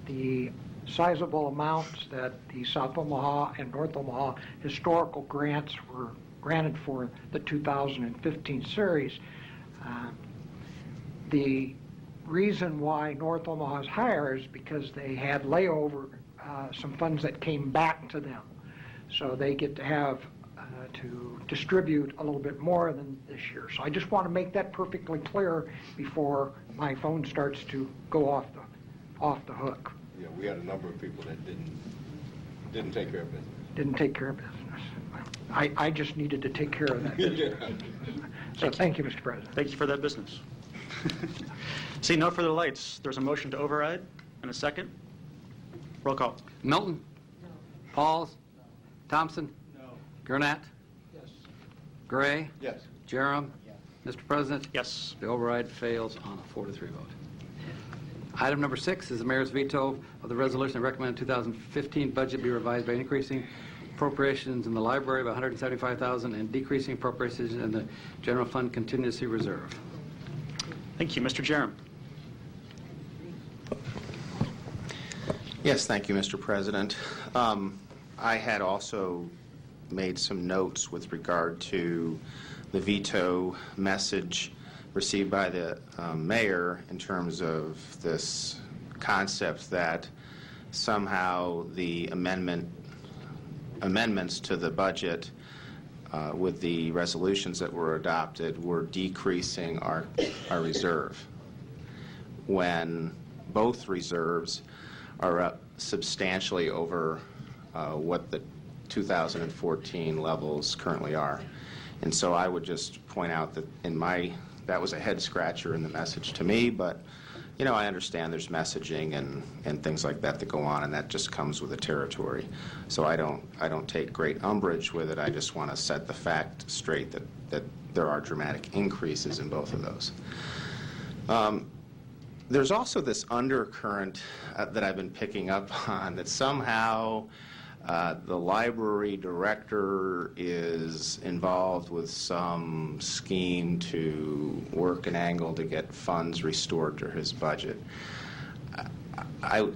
the sizable amounts that the South Omaha and North Omaha historical grants were granted for the 2015 series, the reason why North Omaha is higher is because they had layover some funds that came back to them. So they get to have to distribute a little bit more than this year. So I just want to make that perfectly clear before my phone starts to go off the hook. Yeah, we had a number of people that didn't take care of business. Didn't take care of business. I just needed to take care of that business. So thank you, Mr. President. Thank you for that business. See no further lights. There's a motion to override and a second. Roll call. Milton? No. Pauls? Thompson? No. Gurnett? Yes. Gray? Yes. Jerem? Yes. Mr. President? Yes. The override fails on a 4-3 vote. Item number 6 is the mayor's veto of the resolution that recommended 2015 budget be revised by increasing appropriations in the library by $175,000 and decreasing appropriations in the general fund contingency reserve. Thank you. Mr. Jerem. Yes, thank you, Mr. President. I had also made some notes with regard to the veto message received by the mayor in terms of this concept that somehow the amendments to the budget with the resolutions that were adopted were decreasing our reserve, when both reserves are up substantially over what the 2014 levels currently are. And so I would just point out that that was a head scratcher in the message to me, but you know, I understand there's messaging and things like that go on, and that just comes with the territory. So I don't take great umbrage with it. I just want to set the fact straight that there are dramatic increases in both of those. There's also this undercurrent that I've been picking up on, that somehow the library director is involved with some scheme to work an angle to get funds restored to his budget.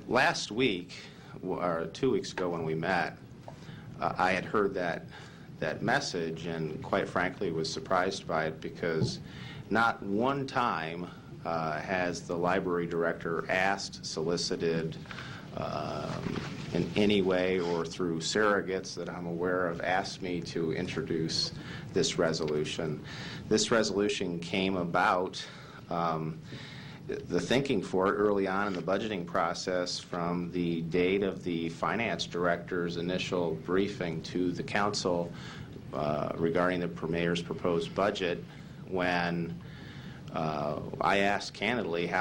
Last week, or 2 weeks ago when we met, I had heard that message, and quite frankly was surprised by it, because not one time has the library director asked, solicited, in any way or through surrogates that I'm aware of, asked me to introduce this resolution. This resolution came about, the thinking for it early on in the budgeting process, from the date of the finance director's initial briefing to the council regarding the mayor's proposed budget, when I asked candidly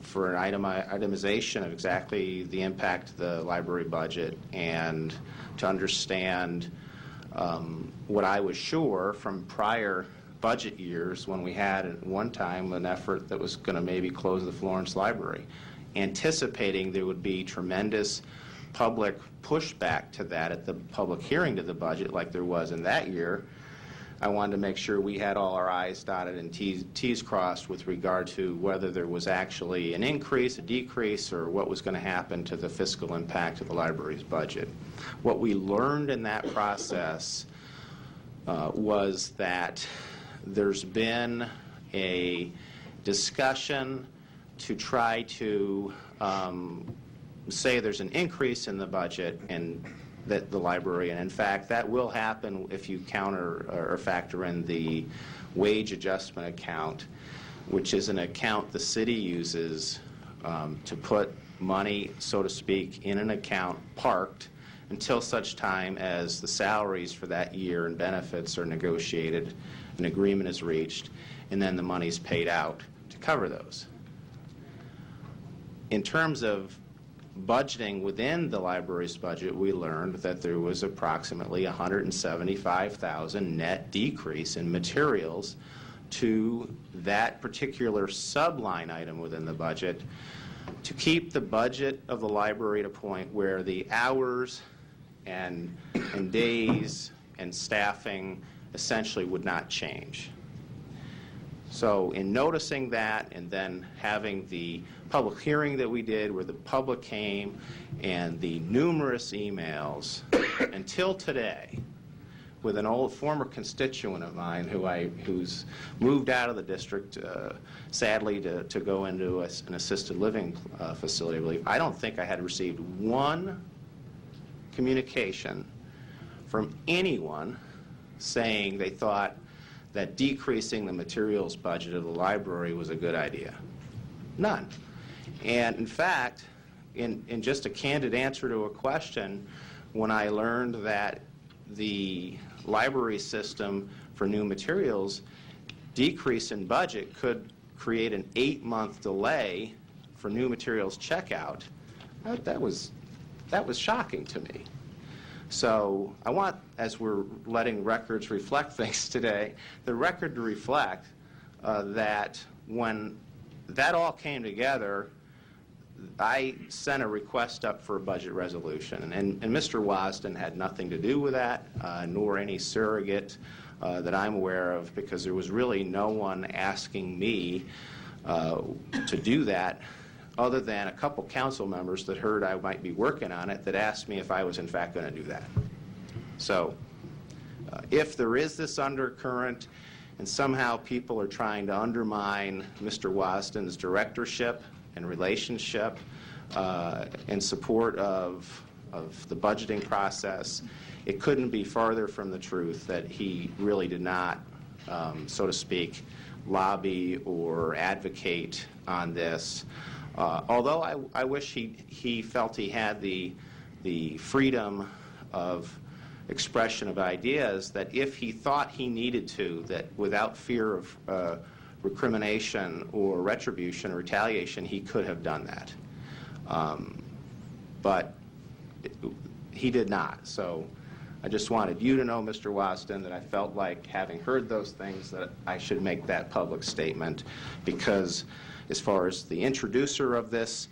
for an itemization of exactly the impact of the library budget, and to understand what I was sure from prior budget years, when we had at one time an effort that was going to maybe close the Florence Library, anticipating there would be tremendous public pushback to that at the public hearing to the budget like there was in that year. I wanted to make sure we had all our I's dotted and T's crossed with regard to whether there was actually an increase, a decrease, or what was going to happen to the fiscal impact of the library's budget. What we learned in that process was that there's been a discussion to try to say there's an increase in the budget and that the library, and in fact that will happen if you counter or factor in the wage adjustment account, which is an account the city uses to put money, so to speak, in an account parked until such time as the salaries for that year and benefits are negotiated, an agreement is reached, and then the money's paid out to cover those. In terms of budgeting within the library's budget, we learned that there was approximately $175,000 net decrease in materials to that particular subline item within the budget, to keep the budget of the library at a point where the hours and days and staffing essentially would not change. So in noticing that, and then having the public hearing that we did where the public came, and the numerous emails until today with an old former constituent of mine who's moved out of the district, sadly, to go into an assisted living facility, I believe. I don't think I had received one communication from anyone saying they thought that decreasing the materials budget of the library was a good idea. None. And in fact, in just a candid answer to a question, when I learned that the library system for new materials decrease in budget could create an 8-month delay for new materials checkout, that was shocking to me. So I want, as we're letting records reflect things today, the record to reflect that when that all came together, I sent a request up for a budget resolution, and Mr. Wasden had nothing to do with that, nor any surrogate that I'm aware of, because there was really no one asking me to do that, other than a couple council members that heard I might be working on it that asked me if I was in fact going to do that. So if there is this undercurrent, and somehow people are trying to undermine Mr. Wasden's directorship and relationship in support of the budgeting process. It couldn't be farther from the truth that he really did not, so to speak, lobby or advocate on this. Although I wish he felt he had the freedom of expression of ideas, that if he thought he needed to, that without fear of recrimination or retribution or retaliation, he could have done that. But he did not. So I just wanted you to know, Mr. Wasden, that I felt like, having heard those things, that I should make that public statement, because as far as the introducer of this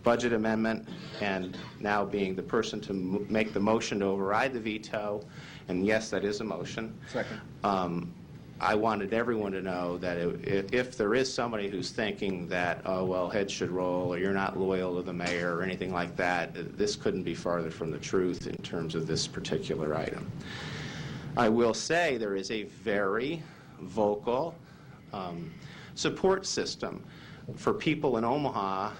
budget amendment, and now being the person to make the motion to override the veto, and yes, that is a motion. Second. I wanted everyone to know that if there is somebody who's thinking that, oh, well, heads should roll, or you're not loyal to the mayor, or anything like that, this couldn't be farther from the truth in terms of this particular item. I will say there is a very vocal support system for people in Omaha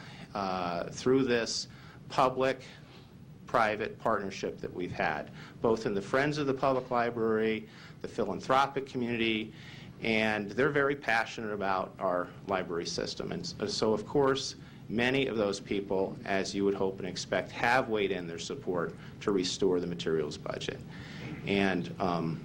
through this public-private partnership that we've had, both in the Friends of the Public Library, the philanthropic community, and they're very passionate about our library system. And so, of course, many of those people, as you would hope and expect, have weighed in their support to restore the materials budget. And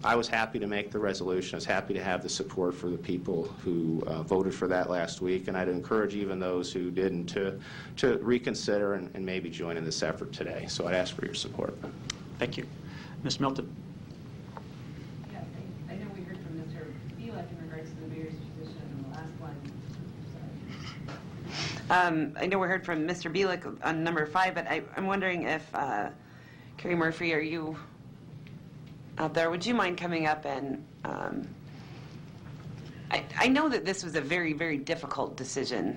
I was happy to make the resolution. I was happy to have the support for the people who voted for that last week, and I'd encourage even those who didn't to reconsider and maybe join in this effort today. So I'd ask for your support. Thank you. Ms. Milton. Yes, I know we heard from Mr. Bielek in regards to the mayor's position on the last one. I know we heard from Mr. Bielek on number 5, but I'm wondering if, Carrie Murphy, are you out there? Would you mind coming up and, I know that this was a very, very difficult decision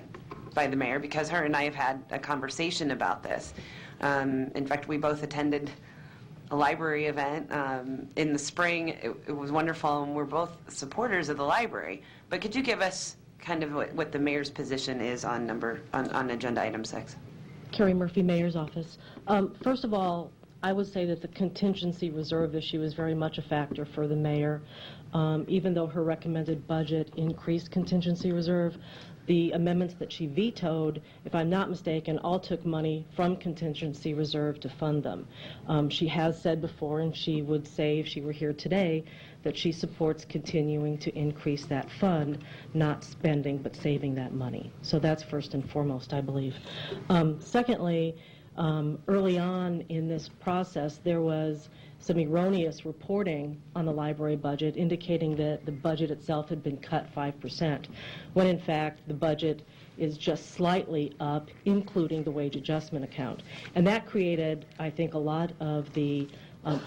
by the mayor, because her and I have had a conversation about this. In fact, we both attended a library event in the spring. It was wonderful, and we're both supporters of the library. But could you give us kind of what the mayor's position is on agenda item 6? Carrie Murphy, Mayor's Office. First of all, I would say that the contingency reserve issue is very much a factor for the mayor. Even though her recommended budget increased contingency reserve, the amendments that she vetoed, if I'm not mistaken, all took money from contingency reserve to fund them. She has said before, and she would say if she were here today, that she supports continuing to increase that fund, not spending but saving that money. So that's first and foremost, I believe. Secondly, early on in this process, there was some erroneous reporting on the library budget indicating that the budget itself had been cut 5%, when in fact the budget is just slightly up, including the wage adjustment account. And that created, I think, a lot of the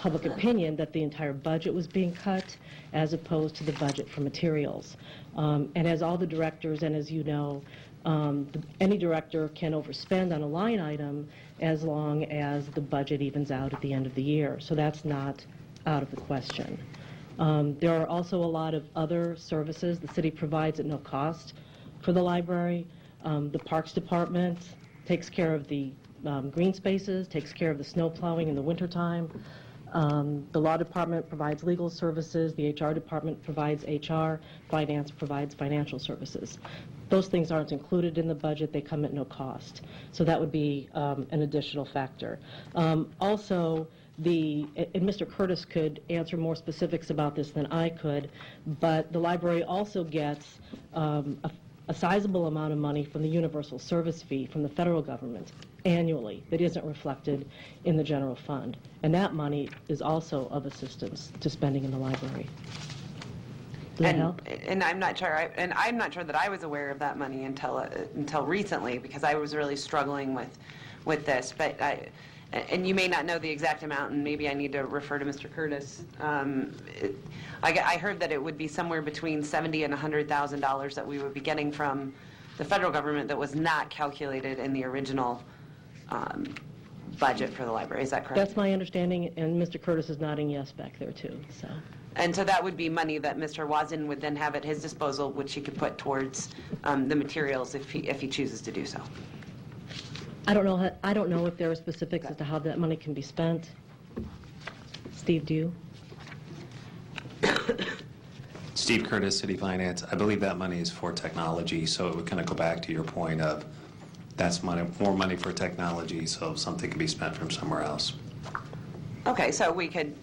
public opinion that the entire budget was being cut as opposed to the budget for materials. And as all the directors, and as you know, any director can overspend on a line item as long as the budget evens out at the end of the year. So that's not out of the question. There are also a lot of other services the city provides at no cost for the library. The Parks Department takes care of the green spaces, takes care of the snow plowing in the wintertime. The Law Department provides legal services. The HR Department provides HR. Finance provides financial services. Those things aren't included in the budget. They come at no cost. So that would be an additional factor. Also, and Mr. Curtis could answer more specifics about this than I could, but the library also gets a sizable amount of money from the universal service fee from the federal government annually that isn't reflected in the general fund. And that money is also of assistance to spending in the library. Does that help? And I'm not sure. I'm not sure that I was aware of that money until recently, because I was really struggling with this. But and you may not know the exact amount, and maybe I need to refer to Mr. Curtis. I heard that it would be somewhere between $70,000 and $100,000 that we would be getting from the federal government that was not calculated in the original budget for the library. Is that correct? That's my understanding, and Mr. Curtis is nodding yes back there too. So. And so that would be money that Mr. Wazin would then have at his disposal, which he could put towards the materials if he chooses to do so. I don't know if there are specifics as to how that money can be spent. Steve, do you? Steve Curtis, City Finance. I believe that money is for technology, so it would kind of go back to your point of that's money, more money for technology, so something can be spent from somewhere else. Okay, so we could,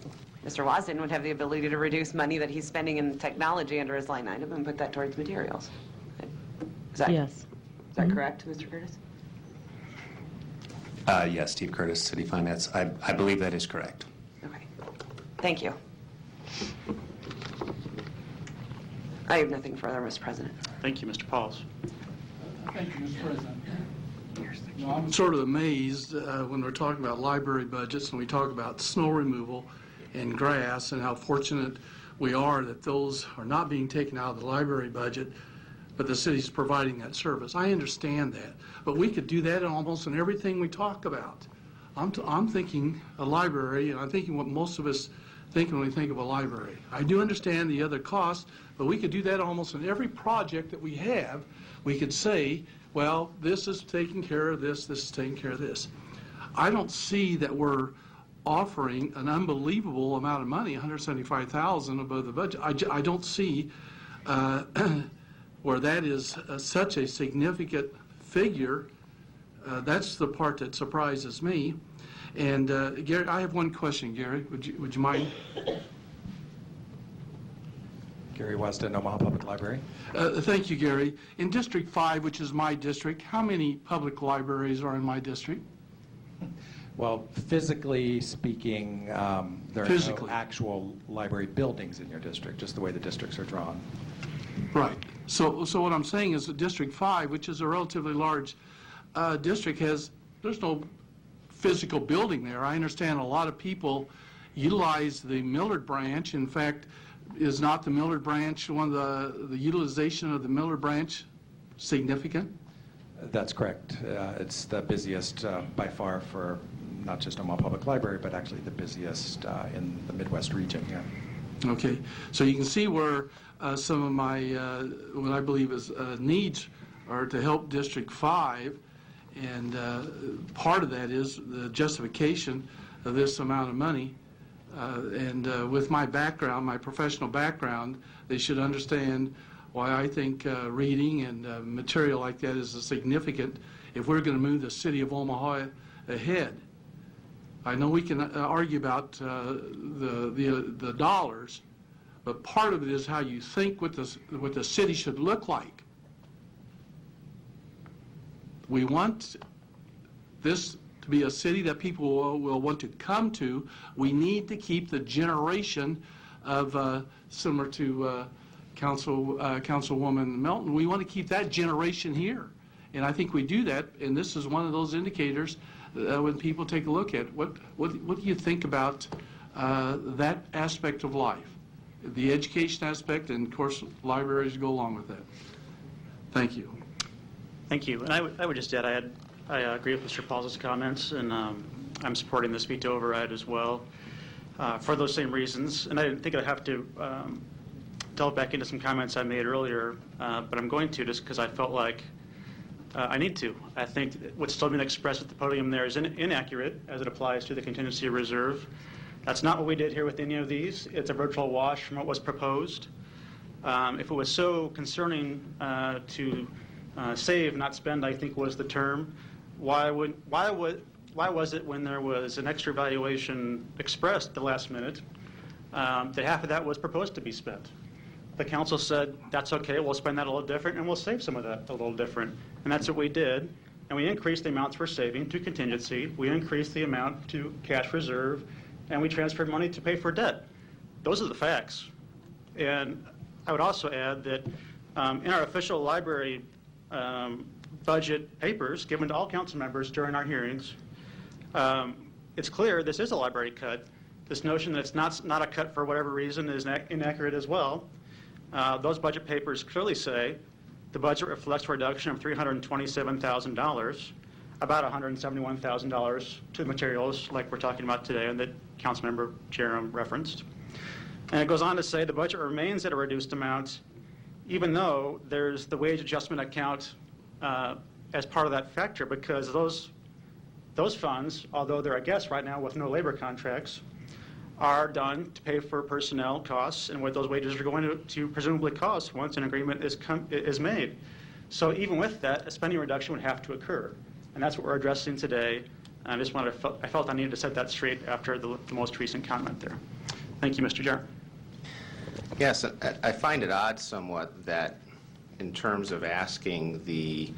Mr. Wazin would have the ability to reduce money that he's spending in technology under his line item and put that towards materials. Yes. Is that correct, Mr. Curtis? Yes, Steve Curtis, City Finance. I believe that is correct. Okay. Thank you. I have nothing further, Mr. President. Thank you, Mr. Pauls. Thank you, Mr. President. You know, I'm sort of amazed when we're talking about library budgets and we talk about snow removal and grass and how fortunate we are that those are not being taken out of the library budget, but the city's providing that service. I understand that, but we could do that almost in everything we talk about. I'm thinking a library, and I'm thinking what most of us think when we think of a library. I do understand the other costs, but we could do that almost in every project that we have. We could say, well, this is taking care of this, this is taking care of this. I don't see that we're offering an unbelievable amount of money, $175,000 above the budget. I don't see where that is such a significant figure. That's the part that surprises me. And Gary, I have one question, Gary. Would you mind? Gary Weston, Omaha Public Library. Thank you, Gary. In District 5, which is my district, how many public libraries are in my district? Well, physically speaking, there are no actual library buildings in your district, just the way the districts are drawn. Right. So what I'm saying is that District 5, which is a relatively large district, there's no physical building there. I understand a lot of people utilize the Millard branch. In fact, is not the Millard branch, one of the utilization of the Millard branch significant? That's correct. It's the busiest by far for not just Omaha Public Library, but actually the busiest in the Midwest region, yeah. Okay. So you can see where some of my, what I believe is needs are to help District 5, and part of that is the justification of this amount of money. With my background, my professional background, they should understand why I think reading and material like that is significant if we're going to move the city of Omaha ahead. I know we can argue about the dollars, but part of it is how you think what the city should look like. We want this to be a city that people will want to come to. We need to keep the generation of, similar to Councilwoman Melton, we want to keep that generation here. And I think we do that, and this is one of those indicators when people take a look at what do you think about that aspect of life, the education aspect, and of course libraries go along with that. Thank you. Thank you. And I would just add, I agree with Mr. Paul's comments, and I'm supporting this veto override as well for those same reasons. And I didn't think I'd have to delve back into some comments I made earlier, but I'm going to just because I felt like I need to. I think what's still being expressed at the podium there is inaccurate as it applies to the contingency reserve. That's not what we did here with any of these. It's a virtual wash from what was proposed. If it was so concerning to save, not spend, I think was the term, why was it when there was an extra valuation expressed at the last minute that half of that was proposed to be spent? The council said, that's okay, we'll spend that a little different and we'll save some of that a little different. And that's what we did. And we increased the amounts we're saving to contingency. We increased the amount to cash reserve, and we transferred money to pay for debt. Those are the facts. And I would also add that in our official library budget papers given to all council members during our hearings, it's clear this is a library cut. This notion that it's not a cut for whatever reason is inaccurate as well. Those budget papers clearly say the budget reflects a reduction of $327,000, about $171,000 to materials like we're talking about today and that Councilmember Jerem referenced. And it goes on to say the budget remains at a reduced amount, even though there's the wage adjustment account as part of that factor, because those funds, although they're, I guess, right now with no labor contracts, are done to pay for personnel costs and what those wages are going to presumably cost once an agreement is made. So even with that, a spending reduction would have to occur. And that's what we're addressing today. And I felt I needed to set that straight after the most recent comment there. Thank you, Mr. Chair. Yes, I find it odd somewhat that in terms of asking the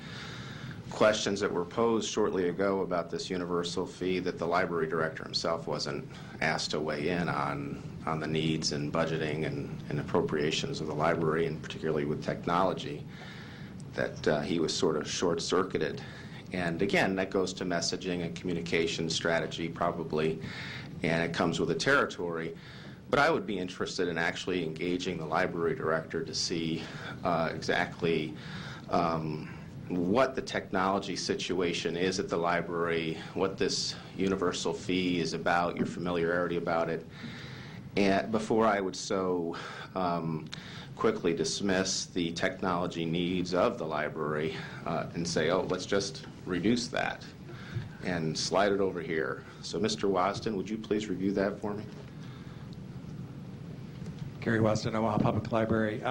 questions that were posed shortly ago about this universal fee, that the library director himself wasn't asked to weigh in on the needs and budgeting and appropriations of the library, and particularly with technology, that he was sort of short-circuited. And again, that goes to messaging and communication strategy probably, and it comes with the territory. But I would be interested in actually engaging the library director to see exactly what the technology situation is at the library, what this universal fee is about, your familiarity about it, and before I would so quickly dismiss the technology needs of the library and say, oh, let's just reduce that and slide it over here. So Mr. Wasden, would you please review that for me? Gary Wasden, Omaha Public Library.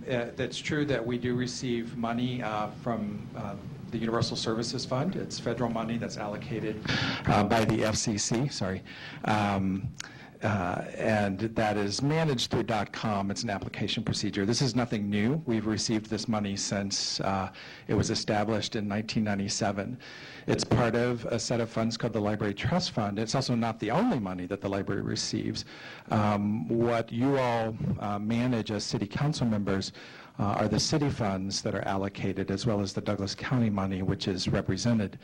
It's true that we do receive money from the Universal Services Fund. It's federal money that's allocated by the FCC, and that is managed through .com. It's an application procedure. This is nothing new. We've received this money since it was established in 1997. It's part of a set of funds called the Library Trust Fund. It's also not the only money that the library receives. What you all manage as city council members are the city funds that are allocated, as well as the Douglas County money, which is represented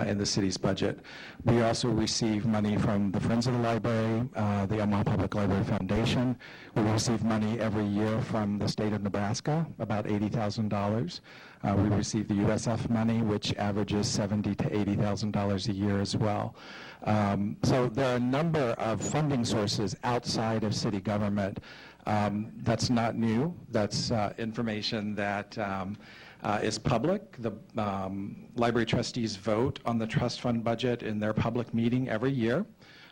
in the city's budget. We also receive money from the Friends of the Library, the Omaha Public Library Foundation. We receive money every year from the state of Nebraska, about $80,000. We receive the USF money, which averages $70,000 to $80,000 a year as well. So there are a number of funding sources outside of city government. That's not new. That's information that is public. The library trustees vote on the trust fund budget in their public meeting every year.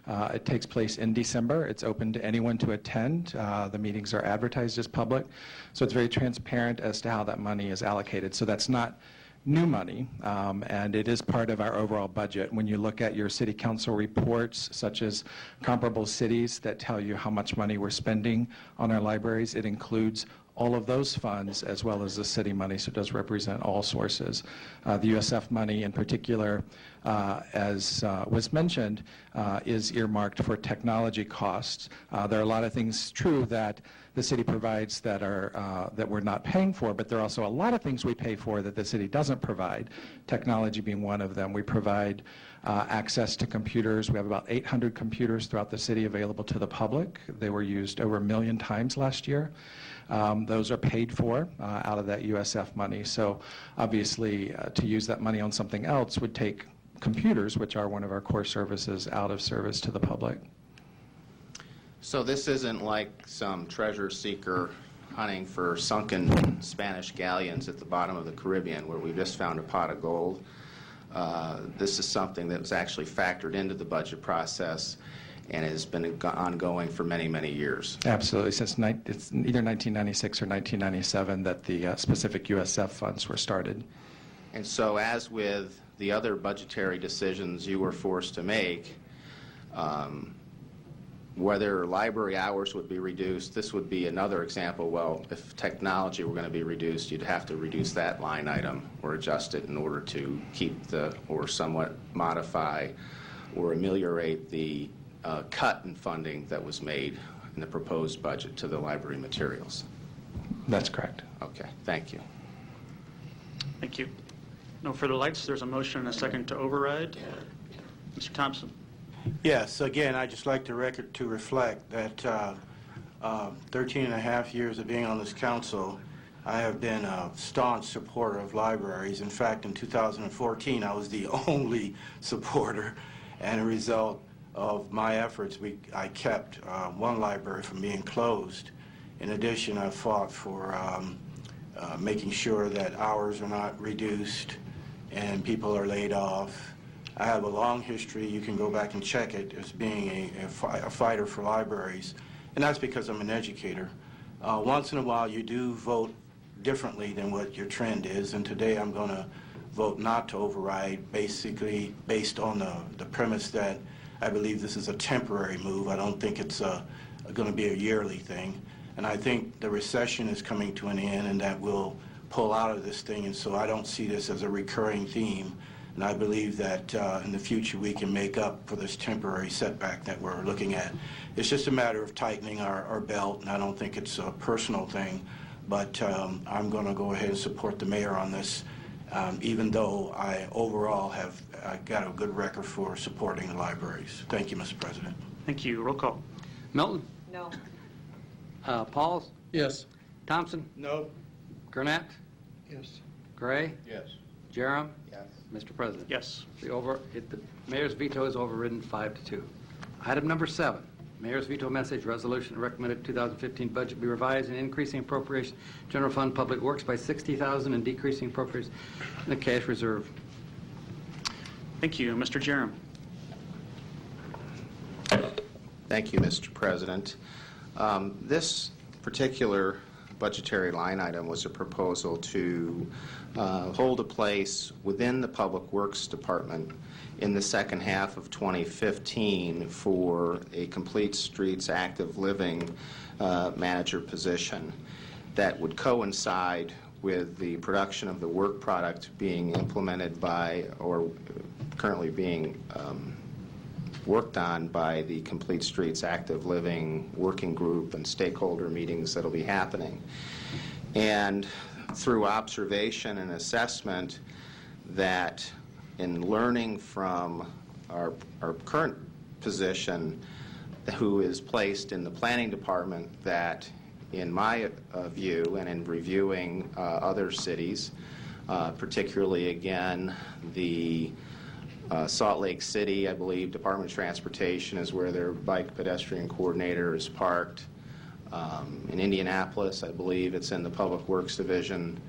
It takes place in December. It's open to anyone to attend. The meetings are advertised as public. So it's very transparent as to how that money is allocated. So that's not new money, and it is part of our overall budget. When you look at your city council reports, such as comparable cities that tell you how much money we're spending on our libraries, it includes all of those funds as well as the city money, so it does represent all sources. The USF money in particular, as was mentioned, is earmarked for technology costs. There are a lot of things, true, that the city provides that are that we're not paying for, but there are also a lot of things we pay for that the city doesn't provide, technology being one of them. We provide access to computers. We have about 800 computers throughout the city available to the public. They were used over 1 million times last year. Those are paid for out of that USF money. So obviously to use that money on something else would take computers, which are one of our core services, out of service to the public. So this isn't like some treasure seeker hunting for sunken Spanish galleons at the bottom of the Caribbean where we just found a pot of gold. This is something that was actually factored into the budget process and has been ongoing for many, many years. Absolutely. Since it's either 1996 or 1997 that the specific USF funds were started. And so as with the other budgetary decisions you were forced to make, whether library hours would be reduced, this would be another example. Well, if technology were going to be reduced, you'd have to reduce that line item or adjust it in order to keep or somewhat modify or ameliorate the cut in funding that was made in the proposed budget to the library materials. That's correct. Okay, thank you. Thank you. No further lights. There's a motion and a second to override. Mr. Thompson. Yes, again, I'd just like to reflect that 13 and a half years of being on this council, I have been a staunch supporter of libraries. In fact, in 2014, I was the only supporter, and a result, of my efforts, I kept one library from being closed. In addition, I fought for making sure that hours are not reduced and people are laid off. I have a long history, you can go back and check it, as being a fighter for libraries, and that's because I'm an educator. Once in a while you do vote differently than what your trend is, and today I'm going to vote not to override, basically based on the premise that I believe this is a temporary move. I don't think it's going to be a yearly thing. And I think the recession is coming to an end and that we'll pull out of this thing, and so I don't see this as a recurring theme. And I believe that in the future we can make up for this temporary setback that we're looking at. It's just a matter of tightening our belt, and I don't think it's a personal thing, but I'm going to go ahead and support the mayor on this, even though I overall have got a good record for supporting the libraries. Thank you, Mr. President. Thank you. Roll call. Milton? No. Pauls? Yes. Thompson? No. Gurnett? Yes. Gray? Yes. Jerem? Yes. Mr. President? Yes. The mayor's veto is overridden 5-2. Item number 7, mayor's veto message resolution recommended 2015 budget be revised and increasing appropriation general fund public works by $60,000 and decreasing appropriation in the cash reserve. Thank you. Mr. Jerem. Thank you, Mr. President. This particular budgetary line item was a proposal to hold a place within the Public Works Department in the second half of 2015 for a Complete Streets Active Living manager position that would coincide with the production of the work product being implemented by, or currently being worked on by, the Complete Streets Active Living working group and stakeholder meetings that will be happening. And through observation and assessment, that in learning from our current position, who is placed in the planning department, that in my view and in reviewing other cities, particularly again the Salt Lake City, I believe Department of Transportation is where their bike pedestrian coordinator is parked. In Indianapolis, I believe it's in the Public Works Division,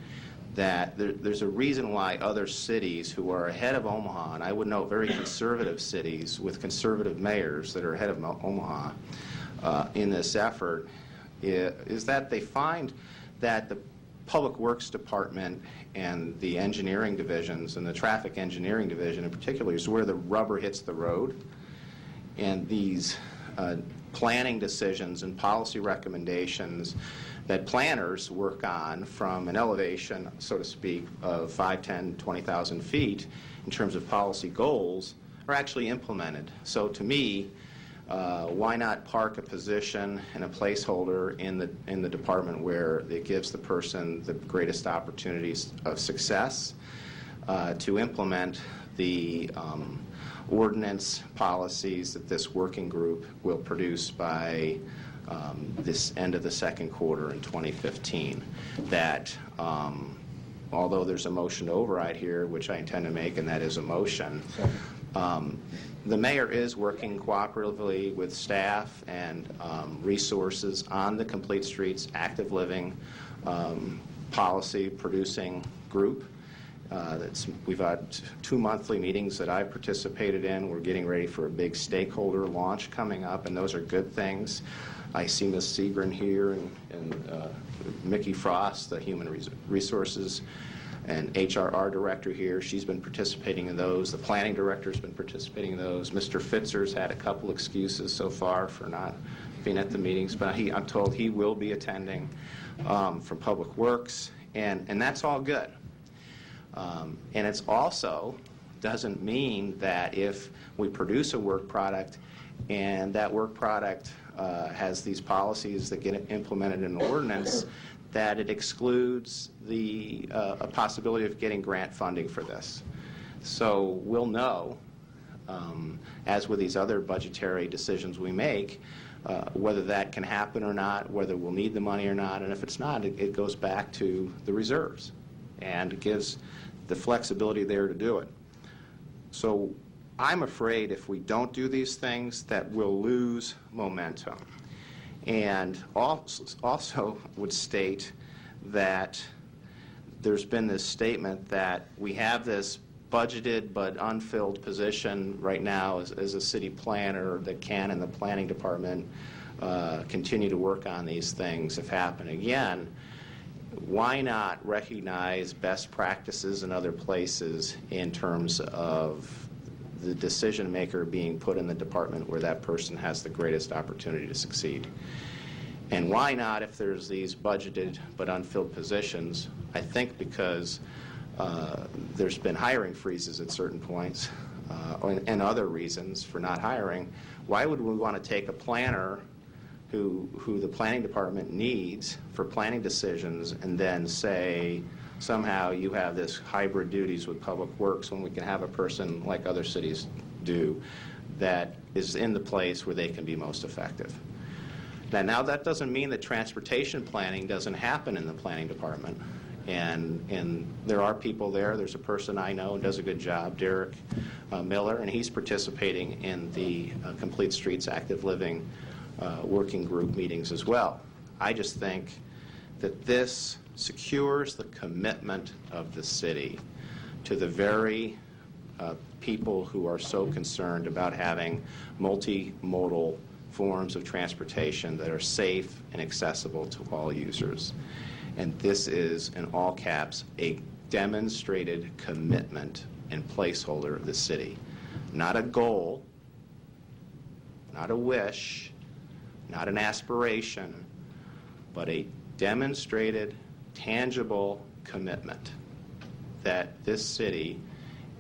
that there's a reason why other cities who are ahead of Omaha, and I would note very conservative cities with conservative mayors that are ahead of Omaha in this effort, is that they find that the Public Works Department and the engineering divisions, and the traffic engineering division in particular, is where the rubber hits the road. And these planning decisions and policy recommendations that planners work on from an elevation, so to speak, of 5, 10, 20,000 feet in terms of policy goals are actually implemented. So to me, why not park a position and a placeholder in the department where it gives the person the greatest opportunities of success to implement the ordinance policies that this working group will produce by this end of the second quarter in 2015. That although there's a motion to override here, which I intend to make, and that is a motion, the mayor is working cooperatively with staff and resources on the Complete Streets Active Living policy producing group. We've had 2 monthly meetings that I've participated in. We're getting ready for a big stakeholder launch coming up, and those are good things. I see Ms. Seagren here and Mickey Frost, the Human Resources and HRR director here. She's been participating in those. The planning director's been participating in those. Mr. Fitzer's had a couple excuses so far for not being at the meetings, but I'm told he will be attending from Public Works, and that's all good. And it's also doesn't mean that if we produce a work product and that work product has these policies that get implemented in an ordinance, that it excludes a possibility of getting grant funding for this. So we'll know, as with these other budgetary decisions we make, whether that can happen or not, whether we'll need the money or not, and if it's not, it goes back to the reserves, and it gives the flexibility there to do it. So I'm afraid if we don't do these things that we'll lose momentum. And also would state that there's been this statement that we have this budgeted but unfilled position right now as a city planner that can, in the planning department, continue to work on these things if happen again. Why not recognize best practices in other places in terms of the decision maker being put in the department where that person has the greatest opportunity to succeed? And why not, if there's these budgeted but unfilled positions, I think because there's been hiring freezes at certain points and other reasons for not hiring, why would we want to take a planner who the planning department needs for planning decisions and then say somehow you have this hybrid duties with public works when we can have a person like other cities do that is in the place where they can be most effective? Now that doesn't mean that transportation planning doesn't happen in the planning department. And there are people there. There's a person I know who does a good job, Derek Miller, and he's participating in the Complete Streets Active Living working group meetings as well. I just think that this secures the commitment of the city to the very people who are so concerned about having multimodal forms of transportation that are safe and accessible to all users. And this is, in all caps, a demonstrated commitment and placeholder of the city. Not a goal, not a wish, not an aspiration, but a demonstrated, tangible commitment that this city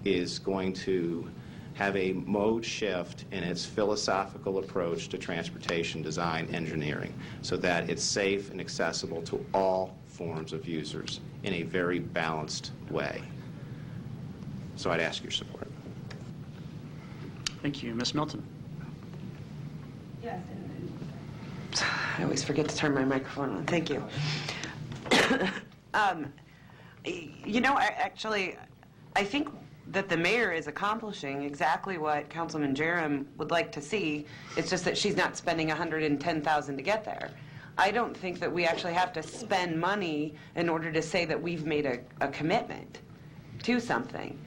is going to have a mode shift in its philosophical approach to transportation design engineering so that it's safe and accessible to all forms of users in a very balanced way. So I'd ask your support. Thank you. Ms. Milton. Yes. I always forget to turn my microphone on. Thank you. You know, I think that the mayor is accomplishing exactly what Councilman Jerem would like to see. It's just that she's not spending $110,000 to get there. I don't think that we actually have to spend money in order to say that we've made a commitment to something.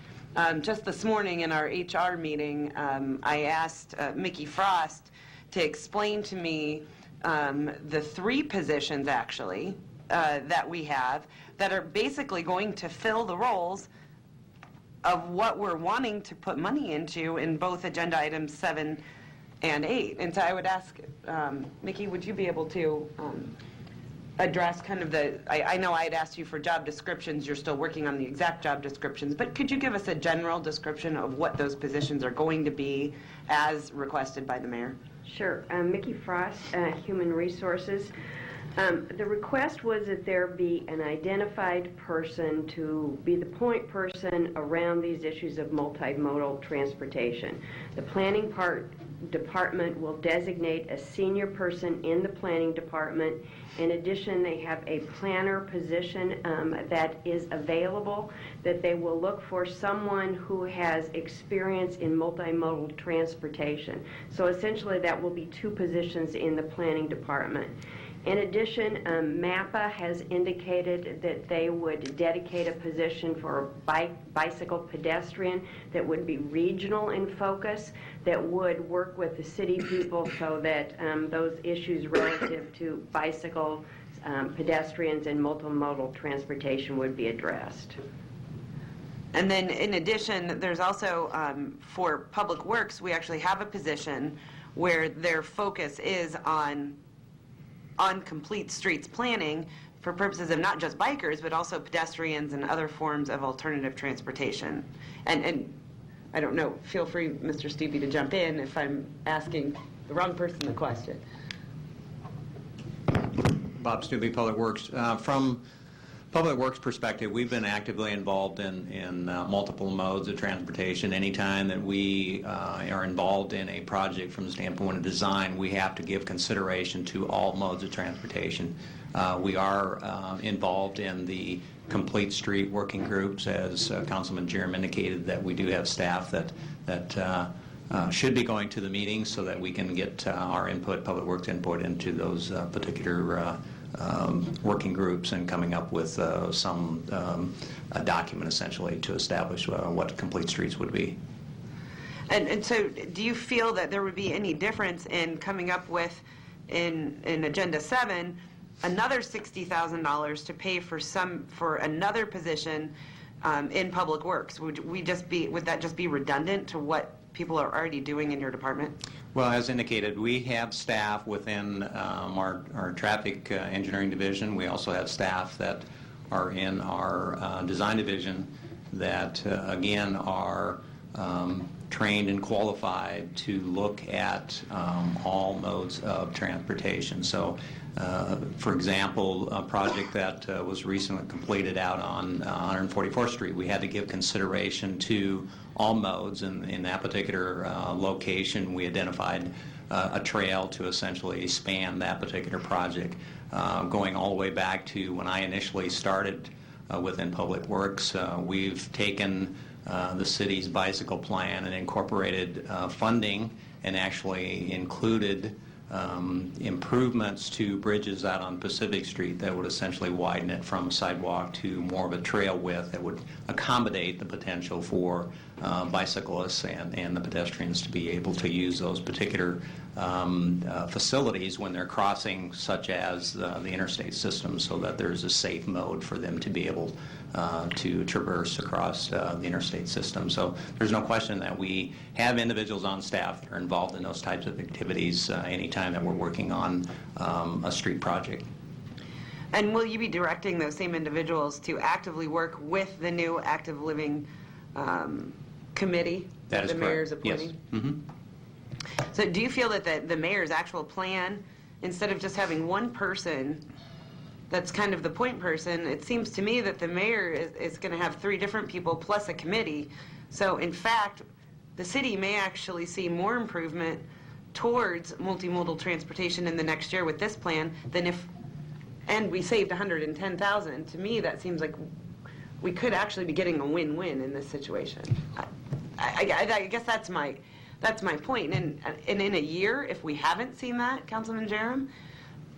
Just this morning in our HR meeting, I asked Mickey Frost to explain to me the 3 positions, actually, that we have that are basically going to fill the roles of what we're wanting to put money into in both agenda items 7 and 8. And so I would ask, Mickey, would you be able to address kind of I know I had asked you for job descriptions, you're still working on the exact job descriptions, but could you give us a general description of what those positions are going to be as requested by the mayor? Sure. Mickey Frost, Human Resources. The request was that there be an identified person to be the point person around these issues of multimodal transportation. The planning department will designate a senior person in the planning department. In addition, they have a planner position that is available, that they will look for someone who has experience in multimodal transportation. So essentially that will be 2 positions in the planning department. In addition, MAPA has indicated that they would dedicate a position for a bicycle pedestrian that would be regional in focus, that would work with the city people so that those issues relative to bicycle, pedestrians, and multimodal transportation would be addressed. And then in addition, there's also, for Public Works, we actually have a position where their focus is on complete streets planning for purposes of not just bikers, but also pedestrians and other forms of alternative transportation. And I don't know, feel free, Mr. Stevie, to jump in if I'm asking the wrong person the question. Bob Stubbe, Public Works. From Public Works perspective, we've been actively involved in multiple modes of transportation. Anytime that we are involved in a project from the standpoint of design, we have to give consideration to all modes of transportation. We are involved in the Complete Street working groups, as Councilman Jerem indicated, that we do have staff that that should be going to the meetings so that we can get our input, Public Works input, into those particular working groups and coming up with a document essentially to establish what complete streets would be. And so do you feel that there would be any difference in coming up with, in Agenda 7, another $60,000 to pay for another position in Public Works? Would that just be redundant to what people are already doing in your department? Well, as indicated, we have staff within our traffic engineering division. We also have staff that are in our design division that, again, are trained and qualified to look at all modes of transportation. So, for example, a project that was recently completed out on 144th Street, we had to give consideration to all modes. In that particular location, we identified a trail to essentially span that particular project, going all the way back to when I initially started within Public Works. We've taken the city's bicycle plan and incorporated funding and actually included improvements to bridges out on Pacific Street that would essentially widen it from a sidewalk to more of a trail width that would accommodate the potential for bicyclists and the pedestrians to be able to use those particular facilities when they're crossing, such as the interstate system, so that there's a safe mode for them to be able to traverse across the interstate system. So there's no question that we have individuals on staff that are involved in those types of activities anytime that we're working on a street project. And will you be directing those same individuals to actively work with the new active living committee that the mayor's appointing? Yes. Mm-hmm. So do you feel that the mayor's actual plan, instead of just having one person that's kind of the point person, it seems to me that the mayor is going to have 3 different people plus a committee. So in fact, the city may actually see more improvement towards multimodal transportation in the next year with this plan than if, and we saved $110,000. To me, that seems like we could actually be getting a win-win in this situation. I guess that's my point. And in a year, if we haven't seen that, Councilman Jerem,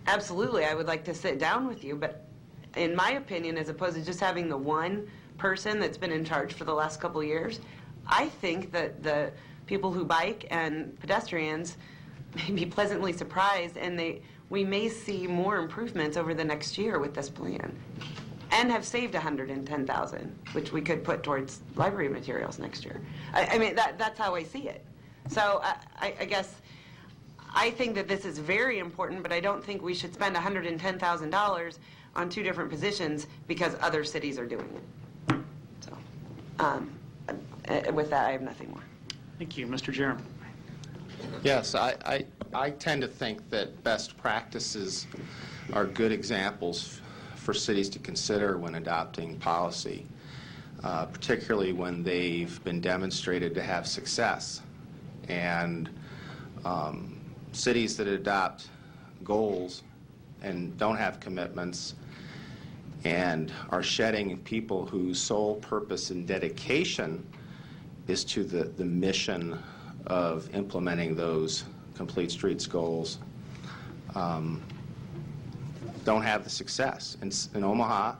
absolutely, I would like to sit down with you. But in my opinion, as opposed to just having the one person that's been in charge for the last couple of years, I think that the people who bike and pedestrians may be pleasantly surprised, and we may see more improvements over the next year with this plan, and have saved $110,000, which we could put towards library materials next year. I mean, that's how I see it. So I guess I think that this is very important, but I don't think we should spend $110,000 on 2 different positions because other cities are doing it. So with that, I have nothing more. Thank you. Mr. Jerem. Yes, I tend to think that best practices are good examples for cities to consider when adopting policy, particularly when they've been demonstrated to have success. And cities that adopt goals and don't have commitments and are shedding people whose sole purpose and dedication is to the mission of implementing those complete streets goals don't have the success. In Omaha,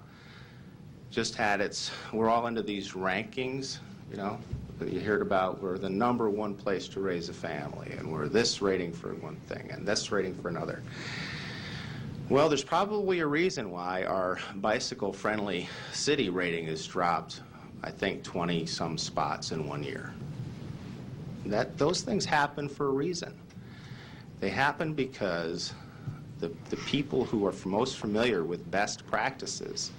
just had we're all into these rankings, you know, that you heard about. We're the #1 place to raise a family, and we're this rating for one thing and this rating for another. Well, there's probably a reason why our bicycle-friendly city rating has dropped, I think, 20-some spots in 1 year. Those things happen for a reason. They happen because the people who are most familiar with best practices,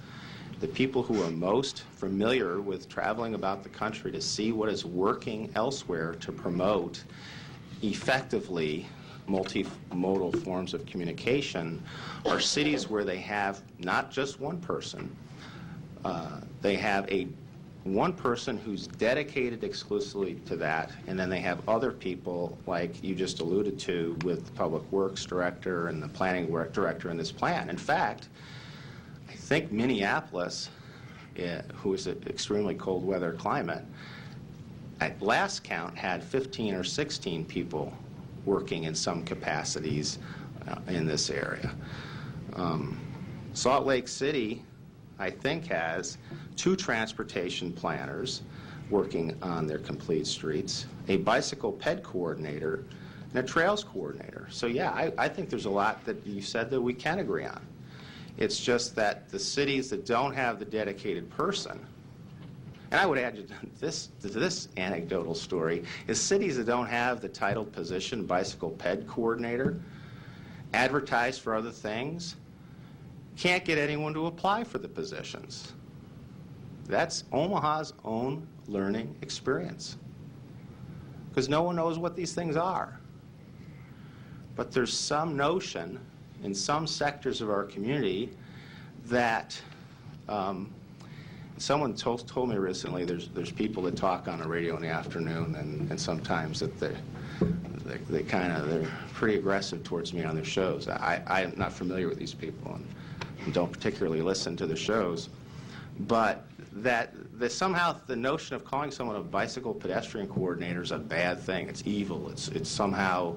the people who are most familiar with traveling about the country to see what is working elsewhere to promote effectively multimodal forms of communication, are cities where they have not just one person, they have one person who's dedicated exclusively to that, and then they have other people, like you just alluded to, with the Public Works Director and the Planning Director in this plan. In fact, I think Minneapolis, who is an extremely cold weather climate, at last count, had 15 or 16 people working in some capacities in this area. Salt Lake City, I think, has 2 transportation planners working on their complete streets, a bicycle ped coordinator, and a trails coordinator. So yeah, I think there's a lot that you said that we can agree on. It's just that the cities that don't have the dedicated person, and I would add to this anecdotal story, is cities that don't have the titled position bicycle ped coordinator, advertise for other things, can't get anyone to apply for the positions. That's Omaha's own learning experience, because no one knows what these things are. But there's some notion in some sectors of our community that someone told me recently there's people that talk on the radio in the afternoon, and sometimes that they're pretty aggressive towards me on their shows. I'm not familiar with these people and don't particularly listen to the shows, but that somehow the notion of calling someone a bicycle pedestrian coordinator is a bad thing. It's evil. It's somehow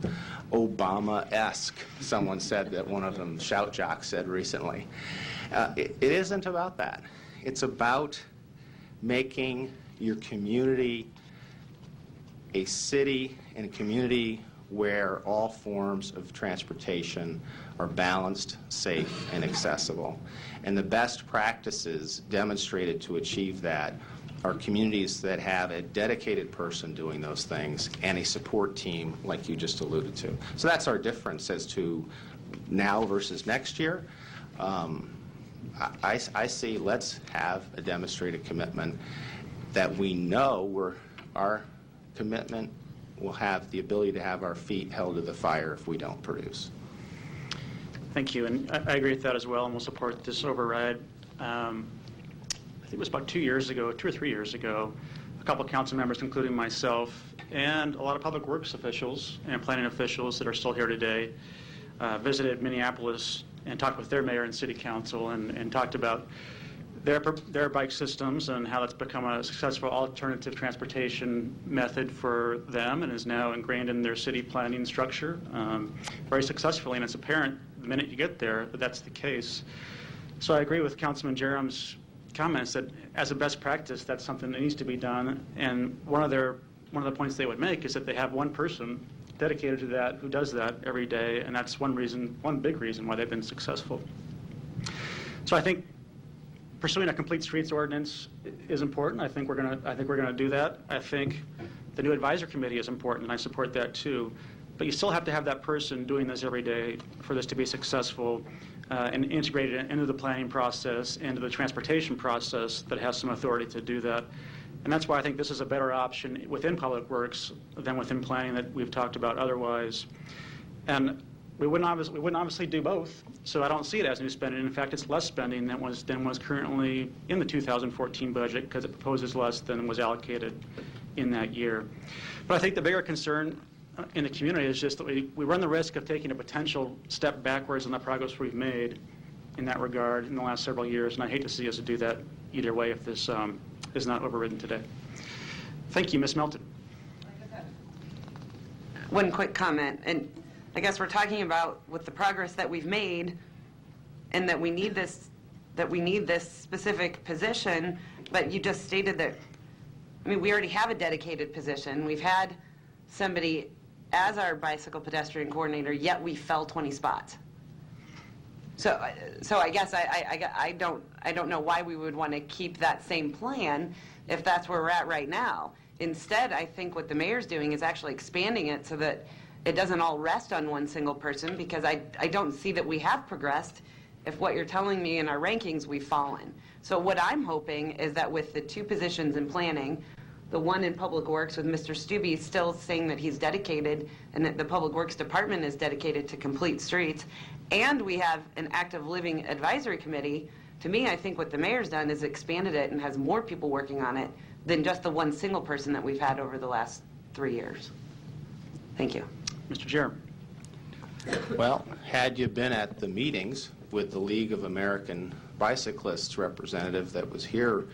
Obama-esque. Someone said that, one of them, Shout Jock, said recently. It isn't about that. It's about making your community a city and a community where all forms of transportation are balanced, safe, and accessible. And the best practices demonstrated to achieve that are communities that have a dedicated person doing those things and a support team like you just alluded to. So that's our difference as to now versus next year. I see, let's have a demonstrated commitment that we know our commitment will have the ability to have our feet held to the fire if we don't produce. Thank you, and I agree with that as well, and we'll support this override. I think it was about 2 or 3 years ago, a couple of council members, including myself, and a lot of public works officials and planning officials that are still here today, visited Minneapolis and talked with their mayor and city council and talked about their bike systems and how that's become a successful alternative transportation method for them and is now ingrained in their city planning structure very successfully. And it's apparent the minute you get there that that's the case. So I agree with Councilman Jerem's comments that as a best practice, that's something that needs to be done. And one of the points they would make is that they have one person dedicated to that who does that every day, and that's one big reason why they've been successful. So I think pursuing a complete streets ordinance is important. I think we're going to do that. I think the new advisory committee is important, and I support that too. But you still have to have that person doing this every day for this to be successful and integrated into the planning process, into the transportation process that has some authority to do that. And that's why I think this is a better option within Public Works than within planning that we've talked about otherwise. And we wouldn't obviously do both, so I don't see it as new spending. In fact, it's less spending than was currently in the 2014 budget because it proposes less than was allocated in that year. But I think the bigger concern in the community is just that we run the risk of taking a potential step backwards in the progress we've made in that regard in the last several years, and I hate to see us do that either way if this is not overridden today. Thank you, Ms. Melton. One quick comment, and I guess we're talking about with the progress that we've made and that we need this specific position, but you just stated that, I mean, we already have a dedicated position. We've had somebody as our bicycle pedestrian coordinator, yet we fell 20 spots. So I guess I don't know why we would want to keep that same plan if that's where we're at right now. Instead, I think what the mayor's doing is actually expanding it so that it doesn't all rest on one single person, because I don't see that we have progressed if what you're telling me in our rankings we've fallen. So what I'm hoping is that with the 2 positions in planning, the one in Public Works with Mr. Stubbe still saying that he's dedicated and that the Public Works Department is dedicated to complete streets, and we have an active living advisory committee, to me, I think what the mayor's done is expanded it and has more people working on it than just the one single person that we've had over the last 3 years. Thank you. Mr. Jerem. Well, had you been at the meetings with the League of American Bicyclists representative that was here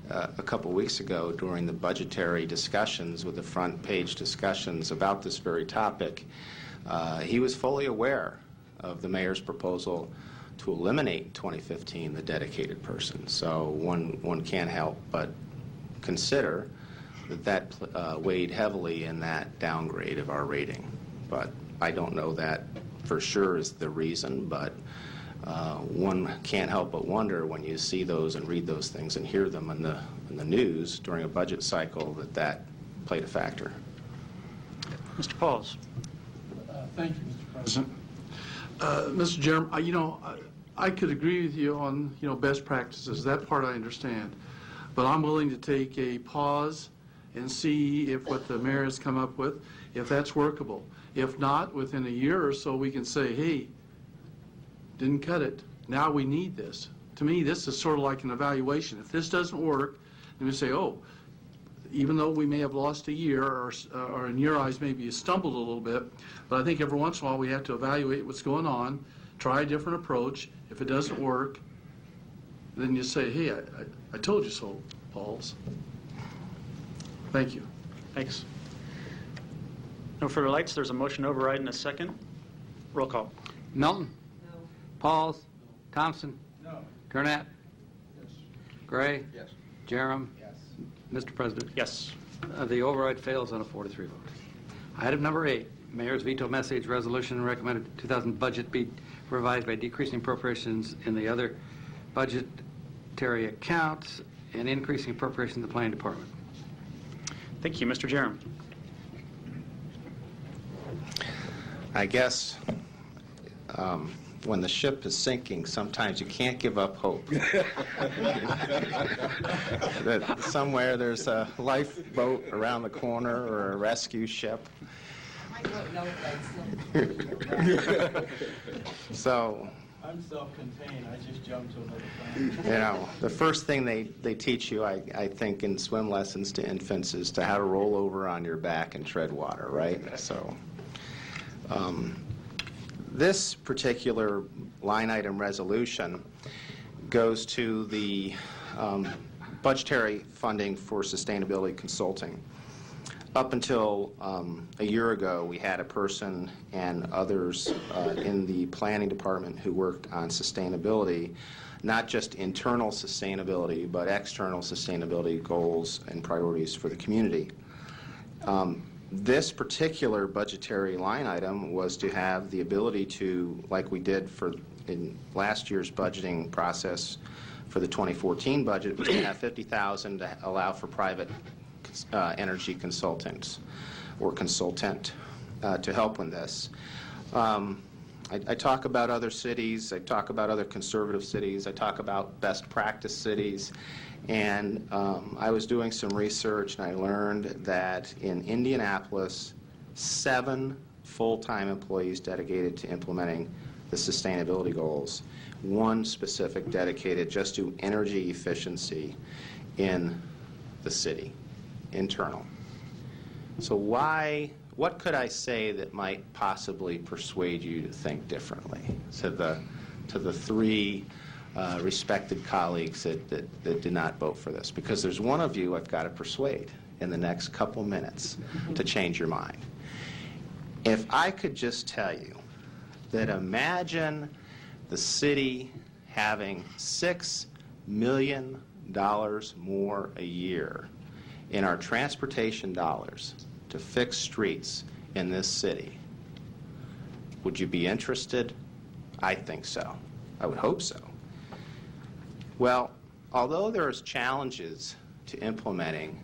a couple weeks ago during the budgetary discussions with the front page discussions about this very topic, he was fully aware of the mayor's proposal to eliminate in 2015 the dedicated person. So one can't help but consider that weighed heavily in that downgrade of our rating. But I don't know that for sure is the reason, but one can't help but wonder when you see those and read those things and hear them in the news during a budget cycle that played a factor. Mr. Pauls. Thank you, Mr. President. Mr. Jerem, I could agree with you on, best practices. That part I understand. But I'm willing to take a pause and see if what the mayor has come up with, if that's workable. If not, within a year or so, we can say, hey, didn't cut it. Now we need this. To me, this is sort of like an evaluation. If this doesn't work, then we say, oh, even though we may have lost a year, or in your eyes maybe you stumbled a little bit, but I think every once in a while we have to evaluate what's going on, try a different approach. If it doesn't work, then you say, hey, I told you so, Pauls. Thank you. Thanks. No further lights. There's a motion to override in a second. Roll call. Milton? No. Pauls? No. Thompson? No. Gurnett? Yes. Gray? Yes. Jerem? Yes. Mr. President? Yes. The override fails on a 4-3 vote. Item number 8, Mayor's veto message resolution recommended 2000 budget be revised by decreasing appropriations in the other budgetary accounts and increasing appropriations in the planning department. Thank you. Mr. Jerem. I guess when the ship is sinking, sometimes you can't give up hope. That somewhere there's a lifeboat around the corner or a rescue ship. So, I'm self-contained. I just jumped to another plane. the first thing they teach you, I think, in swim lessons to infants is to how to roll over on your back and tread water, right? So, this particular line item resolution goes to the budgetary funding for sustainability consulting. Up until a year ago, we had a person and others in the planning department who worked on sustainability, not just internal sustainability, but external sustainability goals and priorities for the community. This particular budgetary line item was to have the ability to, like we did in last year's budgeting process for the 2014 budget, was to have $50,000 to allow for private energy consultants or consultant to help with this. I talk about other cities, I talk about other conservative cities, I talk about best practice cities, and I was doing some research and I learned that in Indianapolis, 7 full-time employees dedicated to implementing the sustainability goals, 1 specific dedicated just to energy efficiency in the city. Internal. So what could I say that might possibly persuade you to think differently to the 3 respected colleagues that did not vote for this? Because there's one of you I've got to persuade in the next couple minutes to change your mind. If I could just tell you that imagine the city having $6 million more a year in our transportation dollars to fix streets in this city. Would you be interested? I think so. I would hope so. Well, although there's challenges to implementing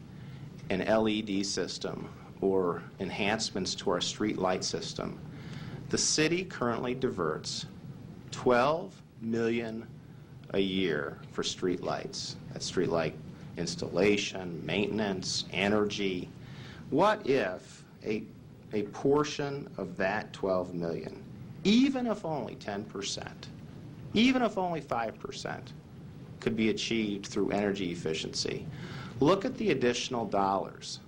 an LED system or enhancements to our street light system, the city currently diverts $12 million a year for street lights. That's street light installation, maintenance, energy. What if a portion of that $12 million, even if only 10%, even if only 5%, could be achieved through energy efficiency? Look at the additional dollars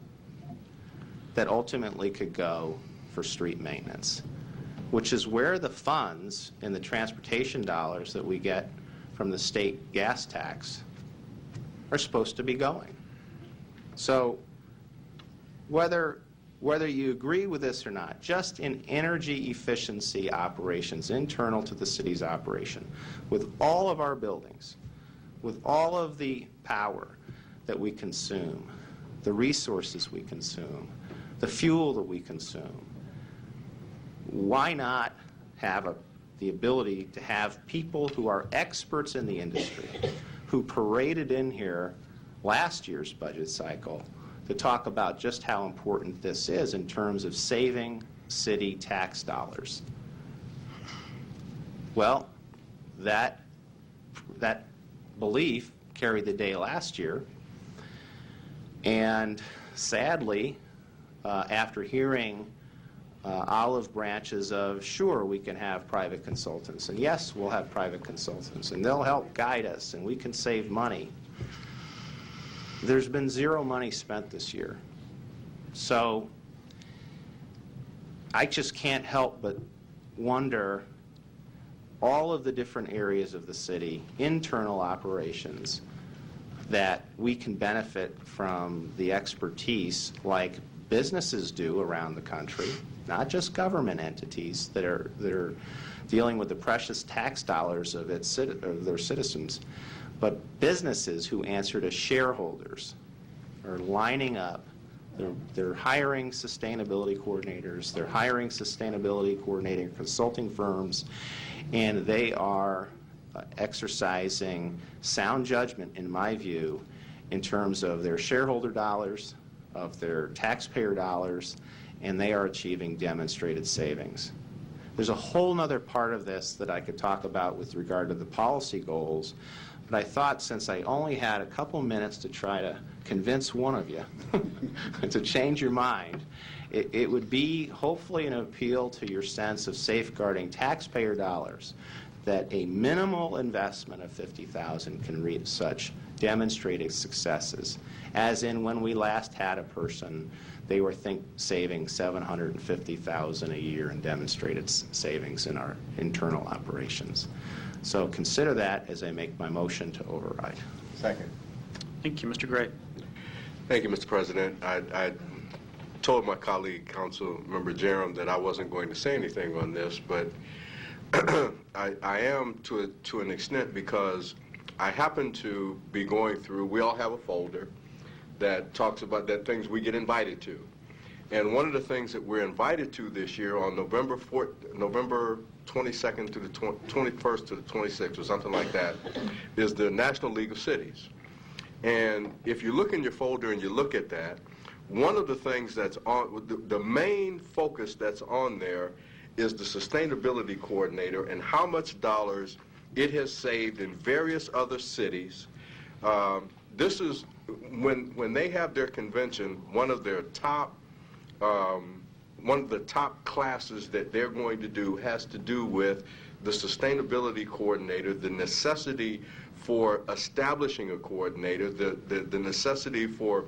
that ultimately could go for street maintenance, which is where the funds in the transportation dollars that we get from the state gas tax are supposed to be going. So whether you agree with this or not, just in energy efficiency operations, internal to the city's operation, with all of our buildings, with all of the power that we consume, the resources we consume, the fuel that we consume, why not have the ability to have people who are experts in the industry, who paraded in here last year's budget cycle to talk about just how important this is in terms of saving city tax dollars. Well, that belief carried the day last year, and sadly, after hearing olive branches of, sure, we can have private consultants, and yes, we'll have private consultants, and they'll help guide us, and we can save money. There's been zero money spent this year. So I just can't help but wonder all of the different areas of the city, internal operations, that we can benefit from the expertise like businesses do around the country, not just government entities that are dealing with the precious tax dollars of their citizens, but businesses who answer to shareholders are lining up. They're hiring sustainability coordinators, they're hiring sustainability coordinating consulting firms, and they are exercising sound judgment, in my view, in terms of their shareholder dollars, of their taxpayer dollars, and they are achieving demonstrated savings. There's a whole other part of this that I could talk about with regard to the policy goals, but I thought since I only had a couple minutes to try to convince one of you to change your mind, it would be hopefully an appeal to your sense of safeguarding taxpayer dollars, that a minimal investment of $50,000 can reach such demonstrated successes, as in when we last had a person, they were saving $750,000 a year in demonstrated savings in our internal operations. So consider that as I make my motion to override. Second. Thank you, Mr. Gray. Thank you, Mr. President. I told my colleague, Council Member Jerem, that I wasn't going to say anything on this, but I am to an extent, because I happen to be going through, we all have a folder that talks about that things we get invited to. And one of the things that we're invited to this year on November 22nd to the 21st to the 26th or something like that is the National League of Cities. And if you look in your folder and you look at that, one of the things that's on, the main focus that's on there is the sustainability coordinator and how much dollars it has saved in various other cities. This is when they have their convention, one of the top classes that they're going to do has to do with the sustainability coordinator, the necessity for establishing a coordinator, the necessity for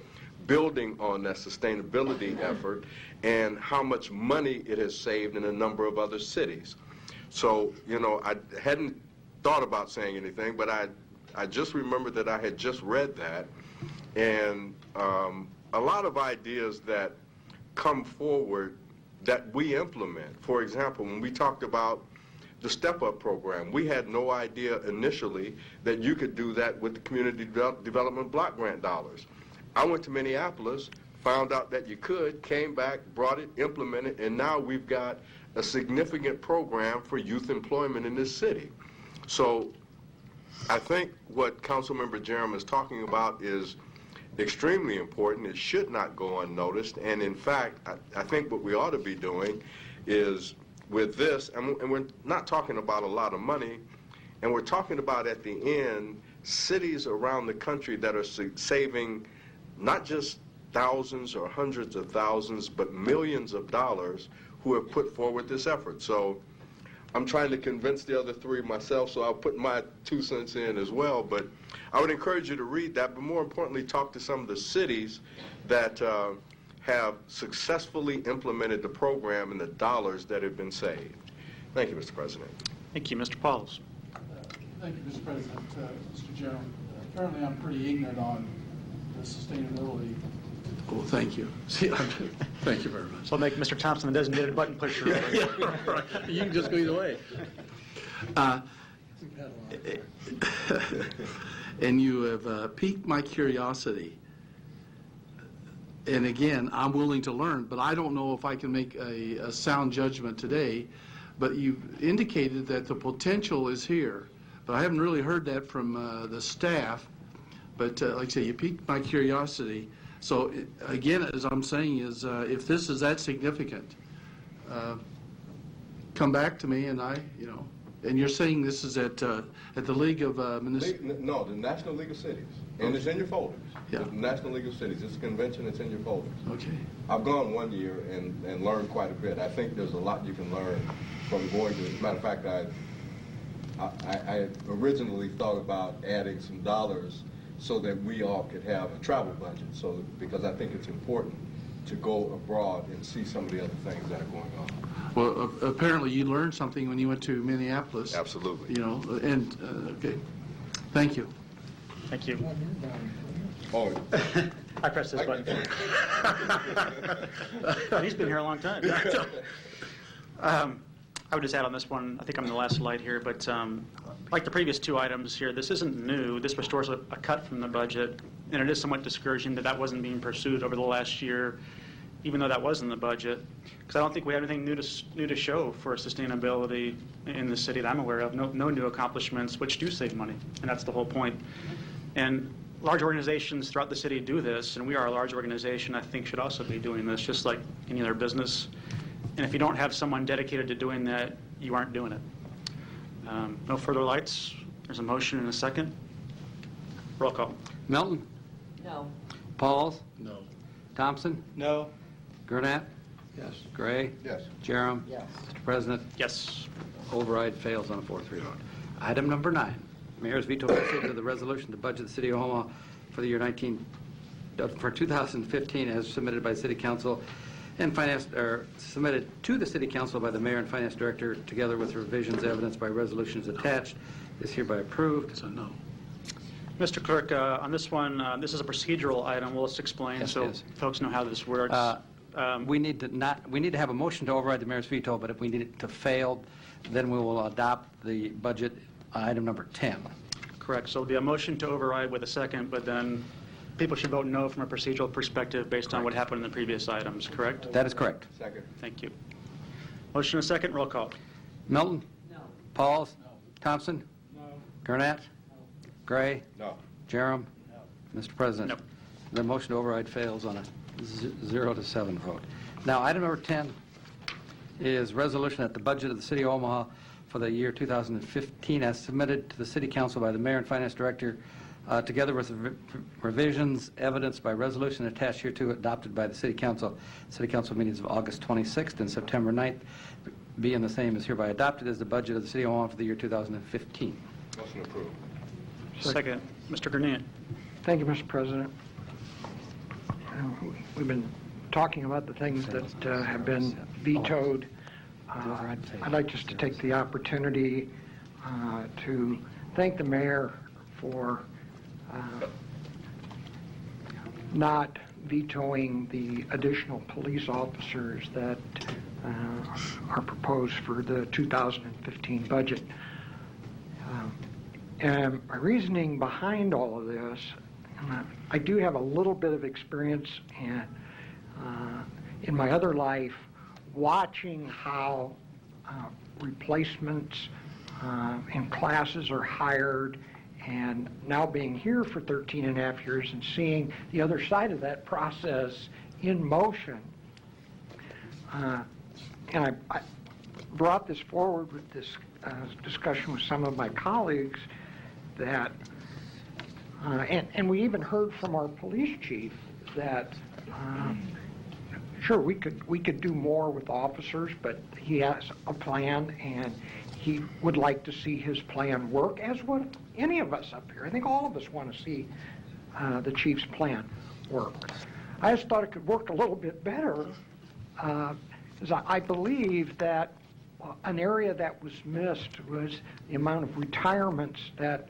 building on that sustainability effort, and how much money it has saved in a number of other cities. So, you know, I hadn't thought about saying anything, but I just remembered that I had just read that, and a lot of ideas that come forward that we implement. For example, when we talked about the Step Up program, we had no idea initially that you could do that with the Community Development Block Grant dollars. I went to Minneapolis, found out that you could, came back, brought it, implemented, and now we've got a significant program for youth employment in this city. So I think what Councilmember Jerem is talking about is extremely important. It should not go unnoticed. And in fact, I think what we ought to be doing is with this, and we're not talking about a lot of money, and we're talking about at the end cities around the country that are saving not just thousands or hundreds of thousands, but millions of dollars who have put forward this effort. So I'm trying to convince the other three myself, so I'll put my 2 cents in as well. But I would encourage you to read that, but more importantly, talk to some of the cities that have successfully implemented the program and the dollars that have been saved. Thank you, Mr. President. Thank you, Mr. Pauls. Thank you, Mr. President. Mr. Jerem, Apparently, I'm pretty ignorant on the sustainability. Oh, thank you. Thank you very much. So I'll make Mr. Thompson the designated button pusher. Right. You can just go either way. And you have piqued my curiosity. And again, I'm willing to learn, but I don't know if I can make a sound judgment today. But you've indicated that the potential is here. But I haven't really heard that from the staff. But like I say, you piqued my curiosity. So again, as I'm saying is, if this is that significant, come back to me and and you're saying this is at the League of No, the National League of Cities. And it's in your folders. Yeah. The National League of Cities. It's a convention that's in your folders. Okay. I've gone one year and learned quite a bit. I think there's a lot you can learn from going to. As a matter of fact, I originally thought about adding some dollars so that we all could have a travel budget. So because I think it's important to go abroad and see some of the other things that are going on. Well, apparently you learned something when you went to Minneapolis. Absolutely. Okay. Thank you. Thank you. Oh. I pressed this button. He's been here a long time. I would just add on this one, I think I'm the last slide here, but like the previous two items here, this isn't new. This restores a cut from the budget, and it is somewhat discouraging that that wasn't being pursued over the last year, even though that was in the budget, because I don't think we have anything new to show for sustainability in the city that I'm aware of. No new accomplishments, which do save money, and that's the whole point. And large organizations throughout the city do this, and we are a large organization, I think, should also be doing this, just like any other business. And if you don't have someone dedicated to doing that, you aren't doing it. No further lights. There's a motion and a second. Roll call. Milton? No. Pauls? No. Thompson? No. Gurnett? Yes. Gray? Yes. Jerem? Yes. Mr. President? Yes. Override fails on a 4-3 vote. Item number 9, Mayor's veto message of the resolution to budget the City of Omaha for the year 2015 as submitted by City Council and submitted to the City Council by the Mayor and Finance Director, together with revisions evidenced by resolutions attached, is hereby approved. So no. Mr. Clerk, on this one, this is a procedural item. We'll just explain Yes, so it is. folks know how this works. We need to have a motion to override the mayor's veto, but if we need it to fail, then we will adopt the budget item number 10. Correct. So there'll be a motion to override with a second, but then people should vote no from a procedural perspective based on what happened in the previous items, correct? That is correct. Second. Thank you. Motion and a second. Roll call. Milton? No. Pauls? Thompson? No. Gurnett? Gray? No. Jerem? Mr. President? No. The motion to override fails on a 0-7 vote. Now, item number 10 is resolution that the budget of the City of Omaha for the year 2015 as submitted to the City Council by the Mayor and Finance Director, together with revisions evidenced by resolution attached here to adopted by the City Council meetings of August 26th and September 9th, being the same as hereby adopted as the budget of the City of Omaha for the year 2015. Motion approved. Second. Mr. Gurnett. Thank you, Mr. President. We've been talking about the things that have been vetoed. I'd like just to take the opportunity to thank the mayor for not vetoing the additional police officers that are proposed for the 2015 budget. And my reasoning behind all of this, I do have a little bit of experience in my other life watching how replacements in classes are hired, and now being here for 13 and a half years and seeing the other side of that process in motion. And I brought this forward with this discussion with some of my colleagues that, and we even heard from our police chief that, sure, we could do more with officers, but he has a plan, and he would like to see his plan work, as would any of us up here. I think all of us want to see the chief's plan work. I just thought it could work a little bit better, as I believe that an area that was missed was the amount of retirements that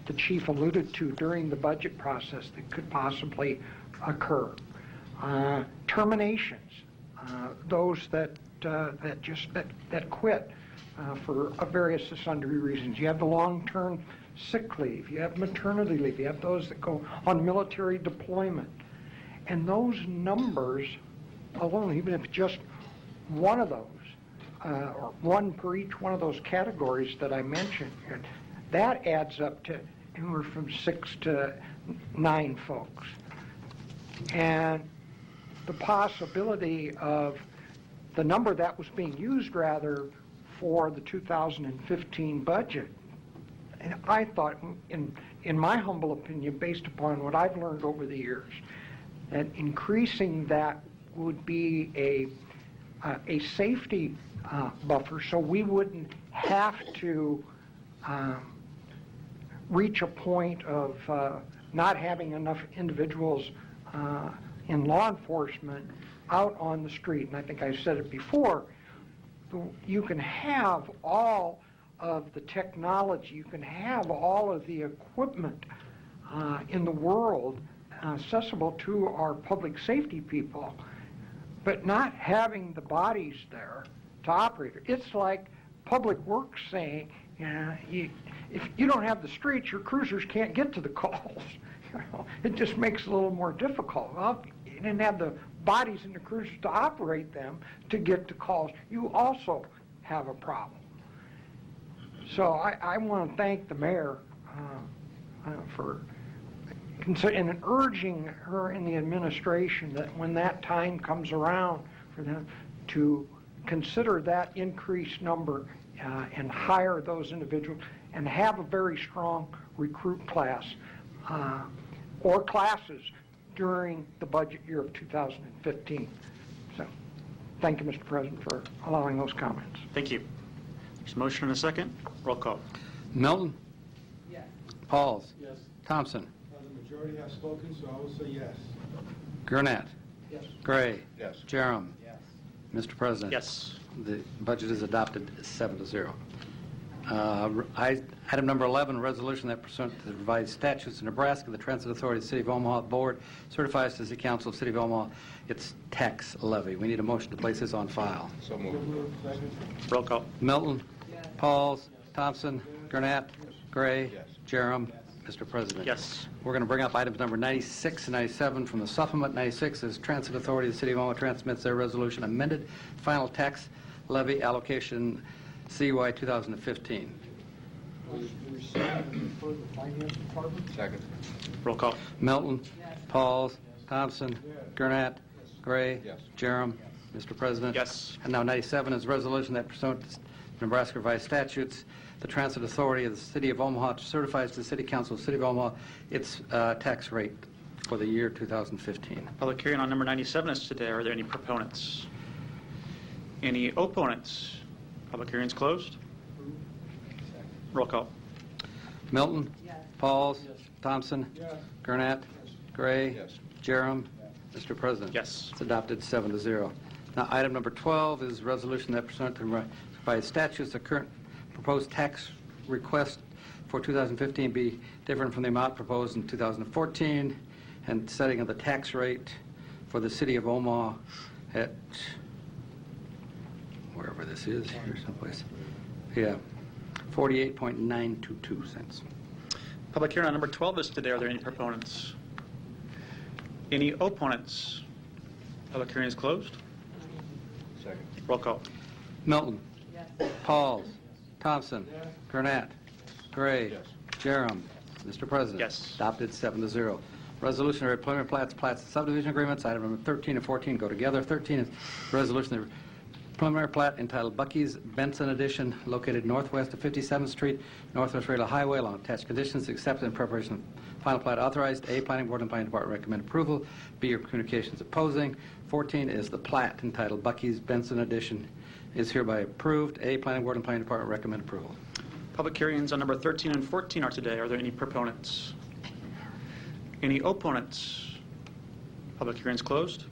the chief alluded to during the budget process that could possibly occur. Terminations, those that quit for various sundry reasons. You have the long-term sick leave, you have maternity leave, you have those that go on military deployment. And those numbers alone, even if just one of those, or one per each one of those categories that I mentioned, that adds up to anywhere from 6 to 9 folks. And the possibility of the number that was being used, rather, for the 2015 budget, and I thought, in my humble opinion, based upon what I've learned over the years, that increasing that would be a safety buffer, so we wouldn't have to reach a point of not having enough individuals in law enforcement out on the street. And I think I said it before, you can have all of the technology, you can have all of the equipment in the world accessible to our public safety people, but not having the bodies there to operate it. It's like Public Works saying, if you don't have the streets, your cruisers can't get to the calls. It just makes it a little more difficult. Well, if you didn't have the bodies in the cruisers to operate them to get to calls, you also have a problem. So I want to thank the mayor for and urging her in the administration that when that time comes around for them to consider that increased number and hire those individuals and have a very strong recruit class or classes during the budget year of 2015. So thank you, Mr. President, for allowing those comments. Thank you. There's a motion and a second. Roll call. Milton? Yes. Pauls? Yes. Thompson? The majority has spoken, so I will say yes. Gurnett? Yes. Gray? Yes. Jerem? Yes. Mr. President? Yes. The budget is adopted 7-0. Item number 11, resolution that pursuant to the revised statutes of Nebraska, the Transit Authority of the City of Omaha Board certifies to the City Council of the City of Omaha its tax levy. We need a motion to place this on file. So moved. Roll call. Milton? Yes. Pauls? Thompson? Gurnett? Gray? Yes. Jerem? Mr. President? Yes. We're going to bring up items number 96 and 97 from the supplement. 96 is Transit Authority of the City of Omaha transmits their resolution amended final tax levy allocation CY 2015. Motion to receive and refer to the Finance Department. Second. Roll call. Milton? Yes. Pauls? Thompson? Gurnett? Gray? Yes. Jerem? Mr. President? Yes. And now 97 is a resolution that pursuant to Nebraska revised statutes, the Transit Authority of the City of Omaha certifies to the City Council of the City of Omaha its tax rate for the year 2015. Public hearing on number 97 is today. Are there any proponents? Any opponents? Public hearing is closed. Roll call. Milton? Yes. Pauls? Thompson? Yes. Gurnett? Gray? Yes. Jerem? Mr. President? Yes. It's adopted 7-0. Now, item number 12 is resolution that pursuant to revised statutes, the current proposed tax request for 2015 be different from the amount proposed in 2014, and setting of the tax rate for the City of Omaha at wherever this is, here someplace. Yeah, 48.922 cents. Public hearing on number 12 is today. Are there any proponents? Any opponents? Public hearing is closed. Second. Roll call. Milton? Yes. Pauls? Thompson? Gurnett? Gray? Yes. Jerem? Mr. President? Yes. Adopted 7-0. Resolution of preliminary plats, and subdivision agreements. Item number 13 and 14 go together. 13 is resolution of preliminary plat entitled Bucky's Benson Edition, located northwest of 57th Street, Northwest Rail Highway, along attached conditions, accepted in preparation of final plat authorized. A, Planning Board and Planning Department recommend approval. B, your communications opposing. 14 is the plat entitled Bucky's Benson Edition, is hereby approved. A, Planning Board and Planning Department recommend approval. Public hearings on number 13 and 14 are today. Are there any proponents? Any opponents? Public hearings closed.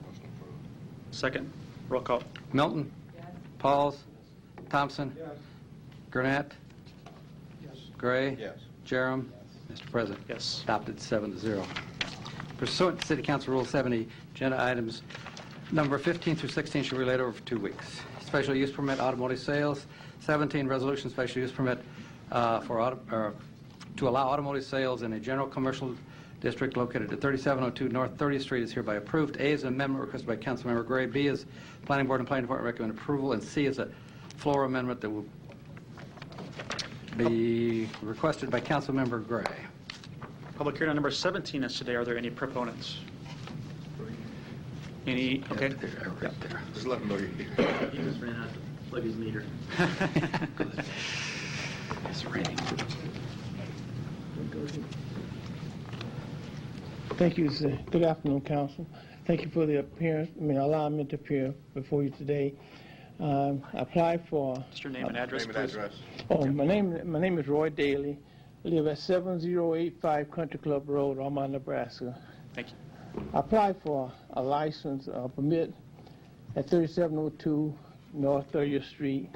Second. Roll call. Milton? Yes. Pauls? Thompson? Yes. Gurnett? Yes. Gray? Yes. Jerem? Mr. President. Yes. Adopted 7-0. Pursuant to City Council Rule 70, agenda items number 15 through 16 shall be laid over for 2 weeks. Special use permit automotive sales. 17, resolution special use permit to allow automotive sales in a general commercial district located at 3702 North 30th Street is hereby approved. A is an amendment requested by Councilmember Gray. B is Planning Board and Planning Department recommend approval. And C is a floor amendment that will be requested by Councilmember Gray. Public hearing on number 17 is today. Are there any proponents? Any? Okay. Right there. Just let them know you're here. He just ran out to plug his meter. It's raining. Thank you, sir. Good afternoon, Council. Thank you for the appearance. Allowing me to appear before you today. I applied for. Just your name and address, Name and please. address. Oh, my name is Roy Daly. I live at 7085 Country Club Road, Omaha, Nebraska. Thank you. I applied for a license permit at 3702 North 30th Street.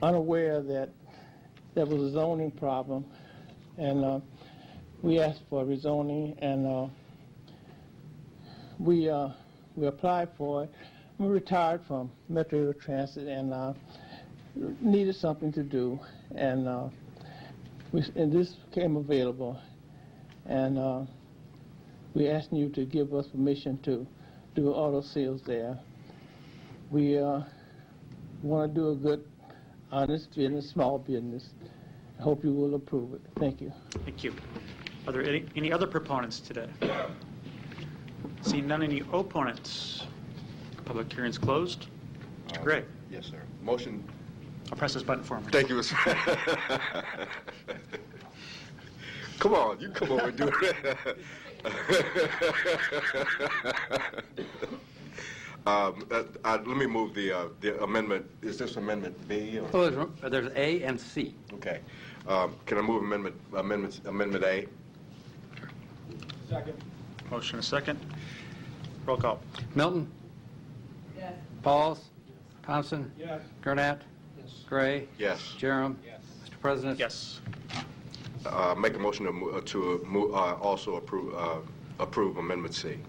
Unaware that there was a zoning problem, and we asked for rezoning, and we applied for it. I'm retired from Metro Transit and needed something to do, and this came available, and we asked you to give us permission to do auto sales there. We want to do a good, honest business, small business. I hope you will approve it. Thank you. Thank you. Are there any other proponents today? Seeing none, any opponents? Public hearing's closed. Mr. Gray. Yes, sir. Motion. I'll press this button for him. Thank you, Mr. Come on, you come over and do it. Let me move the amendment. Is this Amendment B? Or? Oh, there's A and C. Okay. Can I move Amendment A? Second. Motion and a second. Roll call. Milton. Yes. Pauls. Thompson. Yes. Gurnett. Yes. Gray. Yes. Jerem. Yes. Mr. President. Yes. Make a motion to also approve Amendment C.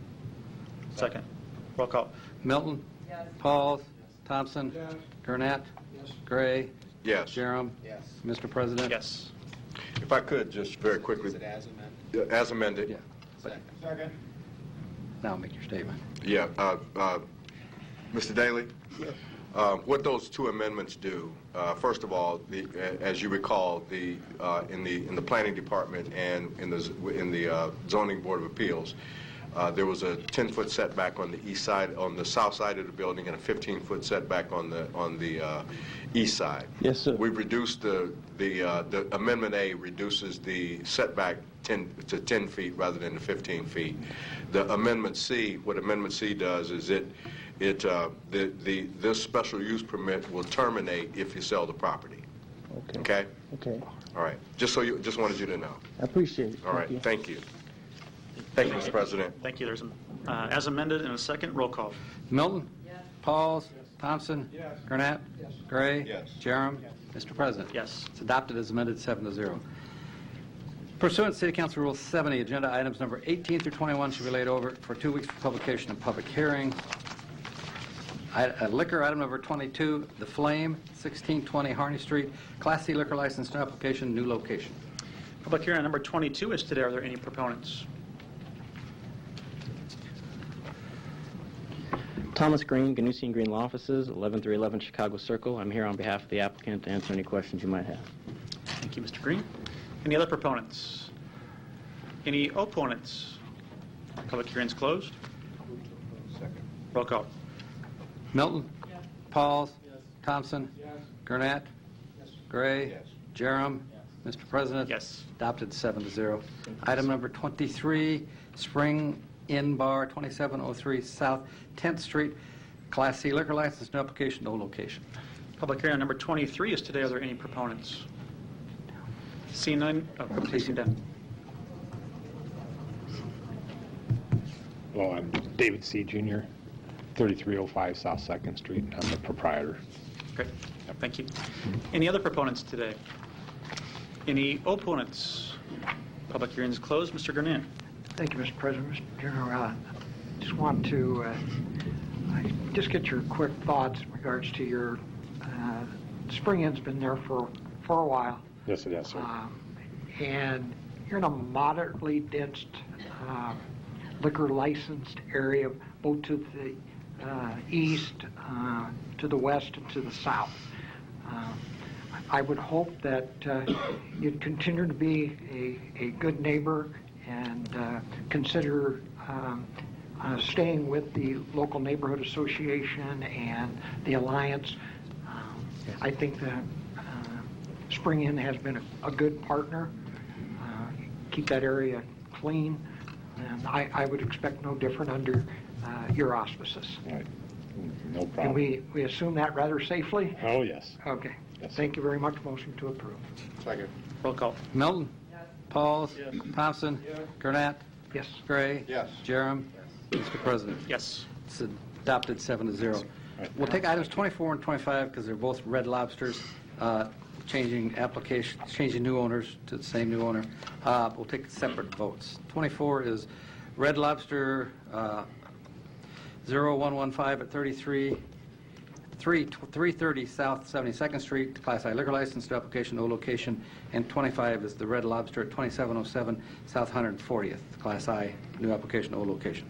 Second. Roll call. Milton. Yes. Pauls. Thompson. Yes. Gurnett. Yes. Gray. Yes. Jerem. Yes. Mr. President. Yes. If I could, just very quickly. Is it as amended? As amended. Yeah. Second. Now make your statement. Yeah. Mr. Daly? Yes. What those two amendments do, first of all, as you recall, in the planning department and in the zoning board of appeals, there was a 10-foot setback on the east side, on the south side of the building, and a 15-foot setback on the east side. Yes, sir. We've reduced the Amendment A reduces the setback to 10 feet rather than the 15 feet. The Amendment C, what Amendment C does is this special use permit will terminate if you sell the property. Okay. Okay? Okay. All right. Just wanted you to know. I appreciate it. All right. Thank you. Thank you, Mr. President. Thank you. There's as amended in a second. Roll call. Milton. Yes. Pauls. Thompson. Yes. Gurnett. Yes. Gray. Yes. Jerem. Mr. President. Yes. It's adopted as amended 7-0. Pursuant to City Council Rule 70, agenda items number 18 through 21 should be laid over for 2 weeks for publication and public hearing. Liquor item number 22, The Flame, 1620 Harney Street, Class C liquor license, new application, new location. Public hearing on number 22 is today. Are there any proponents? Thomas Green, Ganusian Green Law Offices, 11311 Chicago Circle. I'm here on behalf of the applicant to answer any questions you might have. Thank you, Mr. Green. Any other proponents? Any opponents? Public hearing's closed. Second. Roll call. Milton. Yes. Pauls. Yes. Thompson. Yes. Gurnett. Yes. Gray. Yes. Jerem. Mr. President. Yes. Adopted 7-0. Item number 23, Spring Inn Bar, 2703 South 10th Street, Class C liquor license, no application, no location. Public hearing on number 23 is today. Are there any proponents? Seeing none, please come down. Hello, I'm David C. Jr., 3305 South 2nd Street. I'm the proprietor. Great. Thank you. Any other proponents today? Any opponents? Public hearing is closed. Mr. Gurnett. Thank you, Mr. President. Mr. General, just want to just get your quick thoughts in regards to your spring inn's been there for a while. Yes, it has, sir. And you're in a moderately dense liquor licensed area, both to the east, to the west, and to the south. I would hope that you'd continue to be a good neighbor and consider staying with the local neighborhood association and the alliance. I think that Spring Inn has been a good partner. Keep that area clean, and I would expect no different under your auspices. All right. No Can problem. we assume that rather safely? Oh, yes. Okay. Yes. Thank you very much. Motion to approve. Second. Roll call. Milton. Pauls. Thompson. Gurnett. Yes. Gray. Yes. Jerem. Mr. President. Yes. It's adopted 7-0. We'll take items 24 and 25 because they're both Red Lobsters, changing new owners to the same new owner. We'll take separate votes. 24 is Red Lobster 0115 at 330 South 72nd Street, Class I liquor license, new application, no location. And 25 is the Red Lobster at 2707 South 140th, Class I, new application, no location.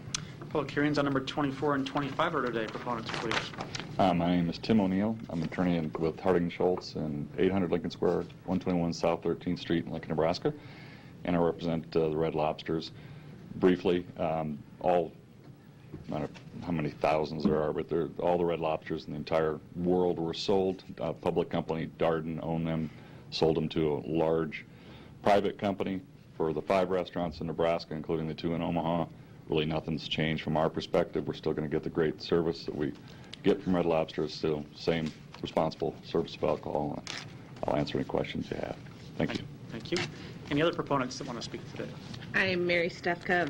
Public hearings on number 24 and 25 are today. Proponents, please. My name is Tim O'Neill. I'm an attorney with Harding Schultz in 800 Lincoln Square, 121 South 13th Street in Lincoln, Nebraska. And I represent the Red Lobsters. Briefly, all, I don't know how many thousands there are, but all the Red Lobsters in the entire world were sold. A public company, Darden, owned them, sold them to a large private company for the 5 restaurants in Nebraska, including the 2 in Omaha. Really nothing's changed from our perspective. We're still going to get the great service that we get from Red Lobster. It's still same responsible service of alcohol. I'll answer any questions you have. Thank you. Thank you. Any other proponents that want to speak today? I'm Mary Stefka,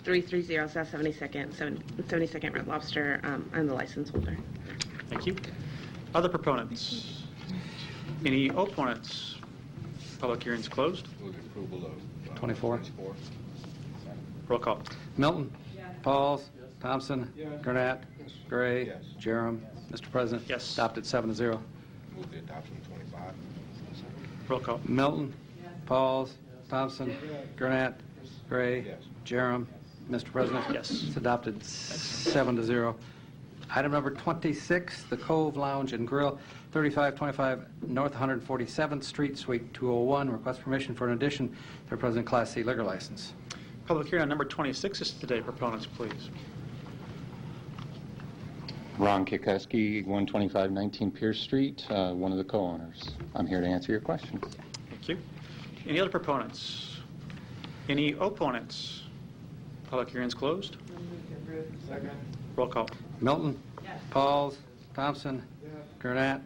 330 South 72nd Red Lobster. I'm the license holder. Thank you. Other proponents? Any opponents? Public hearings closed. Move approval of 24. Roll call. Milton. Pauls. Thompson. Gurnett. Gray. Yes. Jerem. Mr. President. Yes. Adopted 7-0. Move the adoption of 25. Roll call. Milton. Pauls. Thompson. Gurnett. Gray. Yes. Jerem. Mr. President. Yes. It's adopted 7-0. Item number 26, the Cove Lounge and Grill, 3525 North 147th Street, Suite 201. Request permission for an addition to their present Class C liquor license. Public hearing on number 26 is today. Proponents, please. Ron Kikeski, 12519 Pierce Street, one of the co-owners. I'm here to answer your questions. Thank you. Any other proponents? Any opponents? Public hearing is closed. Second. Roll call. Milton. Pauls. Thompson. Gurnett.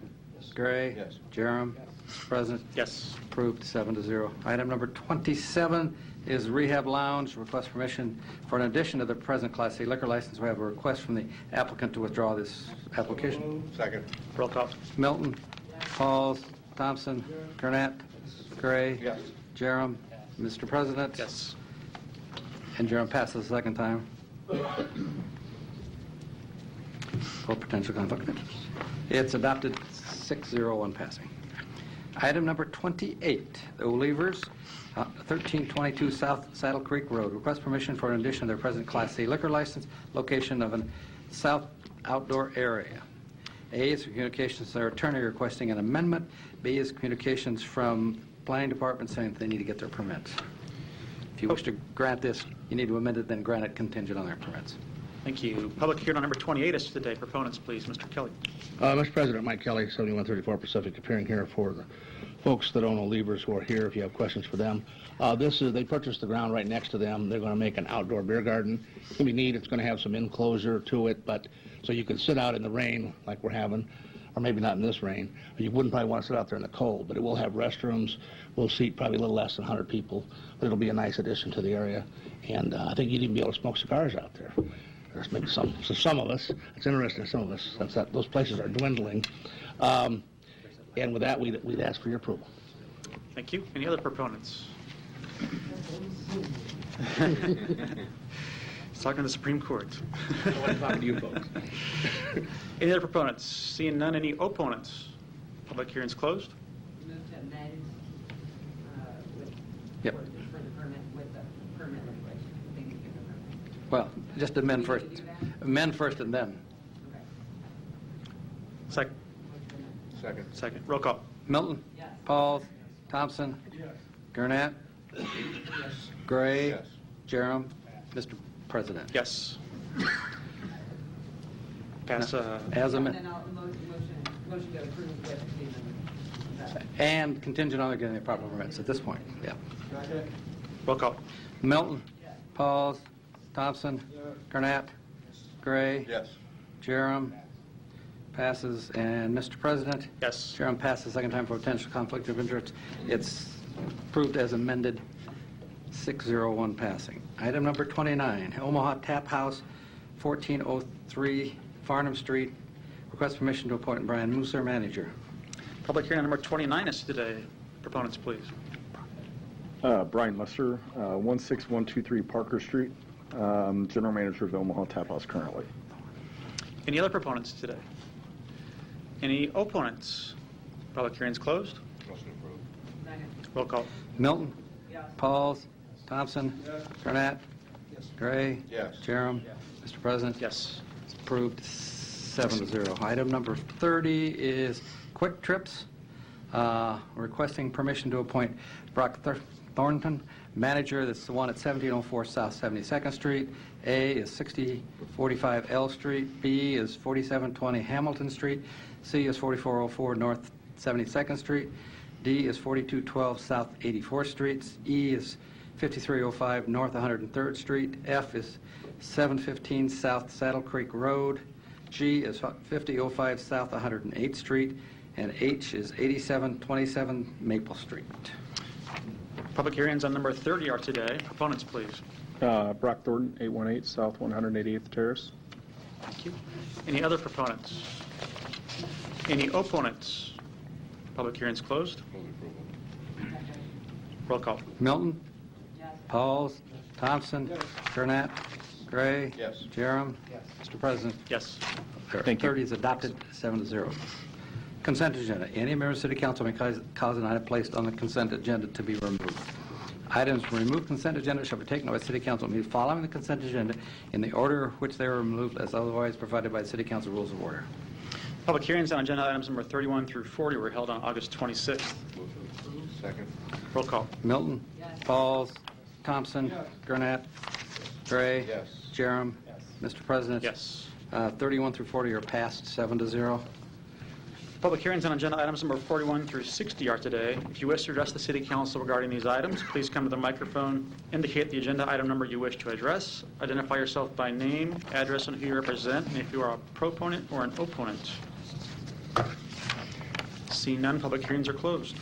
Gray. Yes. Jerem. Mr. President. Yes. Approved 7-0. Item number 27 is Rehab Lounge. Request permission for an addition to the present Class C liquor license. We have a request from the applicant to withdraw this application. Second. Roll call. Milton. Pauls. Thompson. Gurnett. Gray. Yes. Jerem. Mr. President. Yes. And Jerem passes the second time. For potential conflict of interest. It's adopted 6-0 on passing. Item number 28, the O'Leavers, 1322 South Saddle Creek Road. Request permission for an addition to their present Class C liquor license, location of a south outdoor area. A is communications to their attorney requesting an amendment. B is communications from planning department saying that they need to get their permits. If you wish to grant this, you need to amend it, then grant it contingent on their permits. Thank you. Public hearing on number 28 is today. Proponents, please. Mr. Kelly. Mr. President, Mike Kelly, 7134 Pacific, appearing here for the folks that own O'Leavers who are here, if you have questions for them. They purchased the ground right next to them. They're going to make an outdoor beer garden. It's going to be neat. It's going to have some enclosure to it, but so you can sit out in the rain like we're having, or maybe not in this rain. You wouldn't probably want to sit out there in the cold, but it will have restrooms. We'll seat probably a little less than 100 people, but it'll be a nice addition to the area. And I think you'd even be able to smoke cigars out there. There's maybe some of us. It's interesting, some of us, since those places are dwindling. And with that, we'd ask for your approval. Thank you. Any other proponents? He's talking to the Supreme Court. I'm talking to you folks. Any other proponents? Seeing none, any opponents? Public hearing's closed. Move to amend Yep. for the permit with the permit regulation. They need to give the permit. Well, just amend first. Amend first and then. Second. Second. Second. Roll call. Milton? Yes. Pauls? Thompson? Yes. Gurnett? Yes. Gray? Yes. Jerem? Mr. President? Yes. Pass. As And amended. then I'll motion to approve with the amendment. And contingent on getting the proper permits at this point. Yeah. Roll call. Milton? Pauls? Thompson? Gurnett? Gray? Yes. Jerem? Passes. And Mr. President? Yes. Jerem passes second time for potential conflict of interest. It's approved as amended, 601 passing. Item number 29, Omaha Tap House, 1403 Farnham Street. Request permission to appoint Brian Musser, manager. Public hearing on number 29 is today. Proponents, please. Brian Musser, 16123 Parker Street, General Manager of the Omaha Tap House currently. Any other proponents today? Any opponents? Public hearing's closed. Motion approved. Second. Roll call. Milton? Yes. Pauls? Thompson? Gurnett? Gray? Yes. Jerem? Mr. President? Yes. It's approved 7-0. Item number 30 is Quick Trips, requesting permission to appoint Brock Thornton, manager. That's the one at 1704 South 72nd Street. A is 6045 L Street. B is 4720 Hamilton Street. C is 4404 North 72nd Street. D is 4212 South 84th Street. E is 5305 North 103rd Street. F is 715 South Saddle Creek Road. G is 5005 South 108th Street. And H is 8727 Maple Street. Public hearings on number 30 are today. Proponents, please. Brock Thornton, 818 South 188th Terrace. Thank you. Any other proponents? Any opponents? Public hearing's closed. Roll call. Milton? Pauls? Thompson? Gurnett? Gray? Yes. Jerem? Mr. President? Yes. Thank you. 30 is adopted, 7-0. Consent agenda. Any member of City Council may cause an item placed on the consent agenda to be removed. Items from removed consent agenda shall be taken up by City Council meeting following the consent agenda in the order which they were removed as otherwise provided by the City Council Rules of Order. Public hearings on agenda items number 31 through 40 were held on August 26th. Second. Roll call. Milton? Pauls? Thompson? Gurnett? Gray? Yes. Jerem? Mr. President? Yes. 31 through 40 are passed, 7-0. Public hearings on agenda items number 41 through 60 are today. If you wish to address the City Council regarding these items, please come to the microphone, indicate the agenda item number you wish to address, identify yourself by name, address, and who you represent, and if you are a proponent or an opponent. Seeing none, public hearings are closed.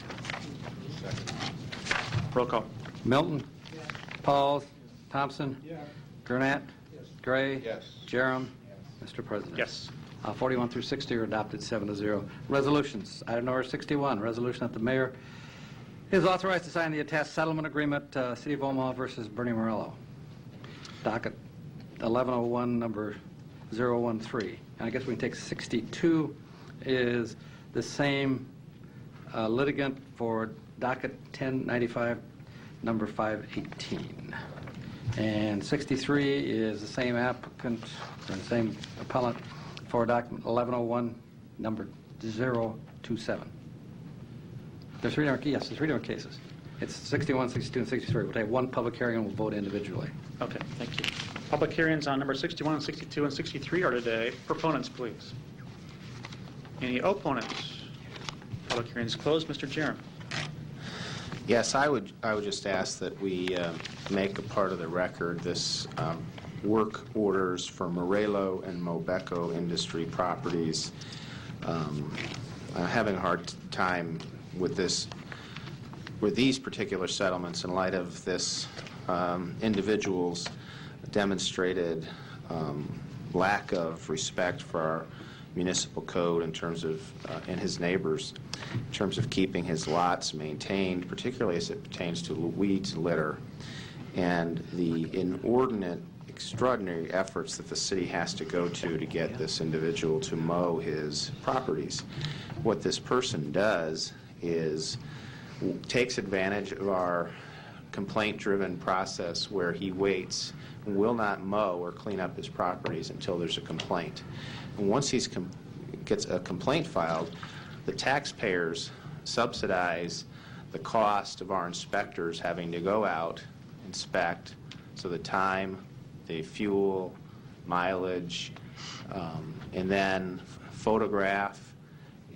Roll call. Milton? Pauls? Thompson? Gurnett? Gray? Yes. Jerem? Mr. President? Yes. 41 through 60 are adopted, 7-0. Resolutions. Item number 61, resolution that the mayor is authorized to sign the attached settlement agreement, City of Omaha versus Bernie Morello. Docket 1101, number 013. And I guess we can take 62 is the same litigant for docket 1095, number 518. And 63 is the same applicant, or the same appellant for document 1101, number 027. There's three different cases. It's 61, 62, and 63. We'll take one public hearing and we'll vote individually. Okay, thank you. Public hearings on number 61, 62, and 63 are today. Proponents, please. Any opponents? Public hearings closed. Mr. Jerem. Yes, I would just ask that we make a part of the record this work orders for Morello and Mobeco Industry Properties. Having a hard time with these particular settlements in light of this individuals demonstrated lack of respect for our municipal code in terms of, and his neighbors, in terms of keeping his lots maintained, particularly as it pertains to weeds and litter, and the inordinate, extraordinary efforts that the city has to go to get this individual to mow his properties. What this person does is takes advantage of our complaint-driven process where he waits and will not mow or clean up his properties until there's a complaint. And once he gets a complaint filed, the taxpayers subsidize the cost of our inspectors having to go out, inspect, so the time, the fuel, mileage, and then photograph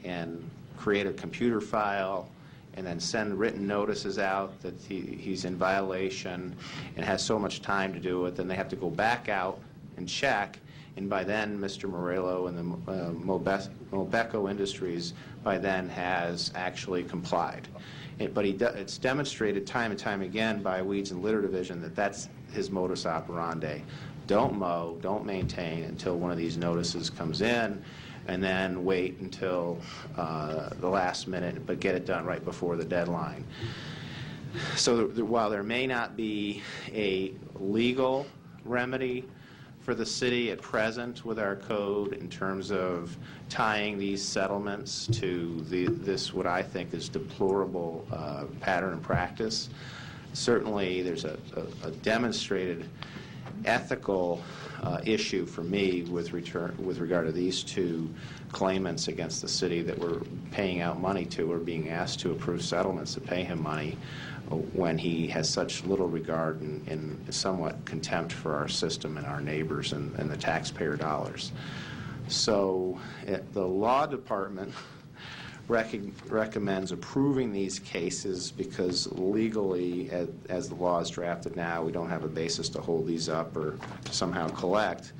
and create a computer file and then send written notices out that he's in violation and has so much time to do it. Then they have to go back out and check, and by then Mr. Morello and the Mobeco Industries by then has actually complied. But it's demonstrated time and time again by Weeds and Litter Division that that's his modus operandi. Don't mow, don't maintain until one of these notices comes in, and then wait until the last minute, but get it done right before the deadline. So while there may not be a legal remedy for the city at present with our code in terms of tying these settlements to this what I think is deplorable pattern and practice, certainly there's a demonstrated ethical issue for me with regard to these two claimants against the city that we're paying out money to or being asked to approve settlements to pay him money when he has such little regard and somewhat contempt for our system and our neighbors and the taxpayer dollars. So the law department recommends approving these cases because legally, as the law is drafted now, we don't have a basis to hold these up or to somehow collect.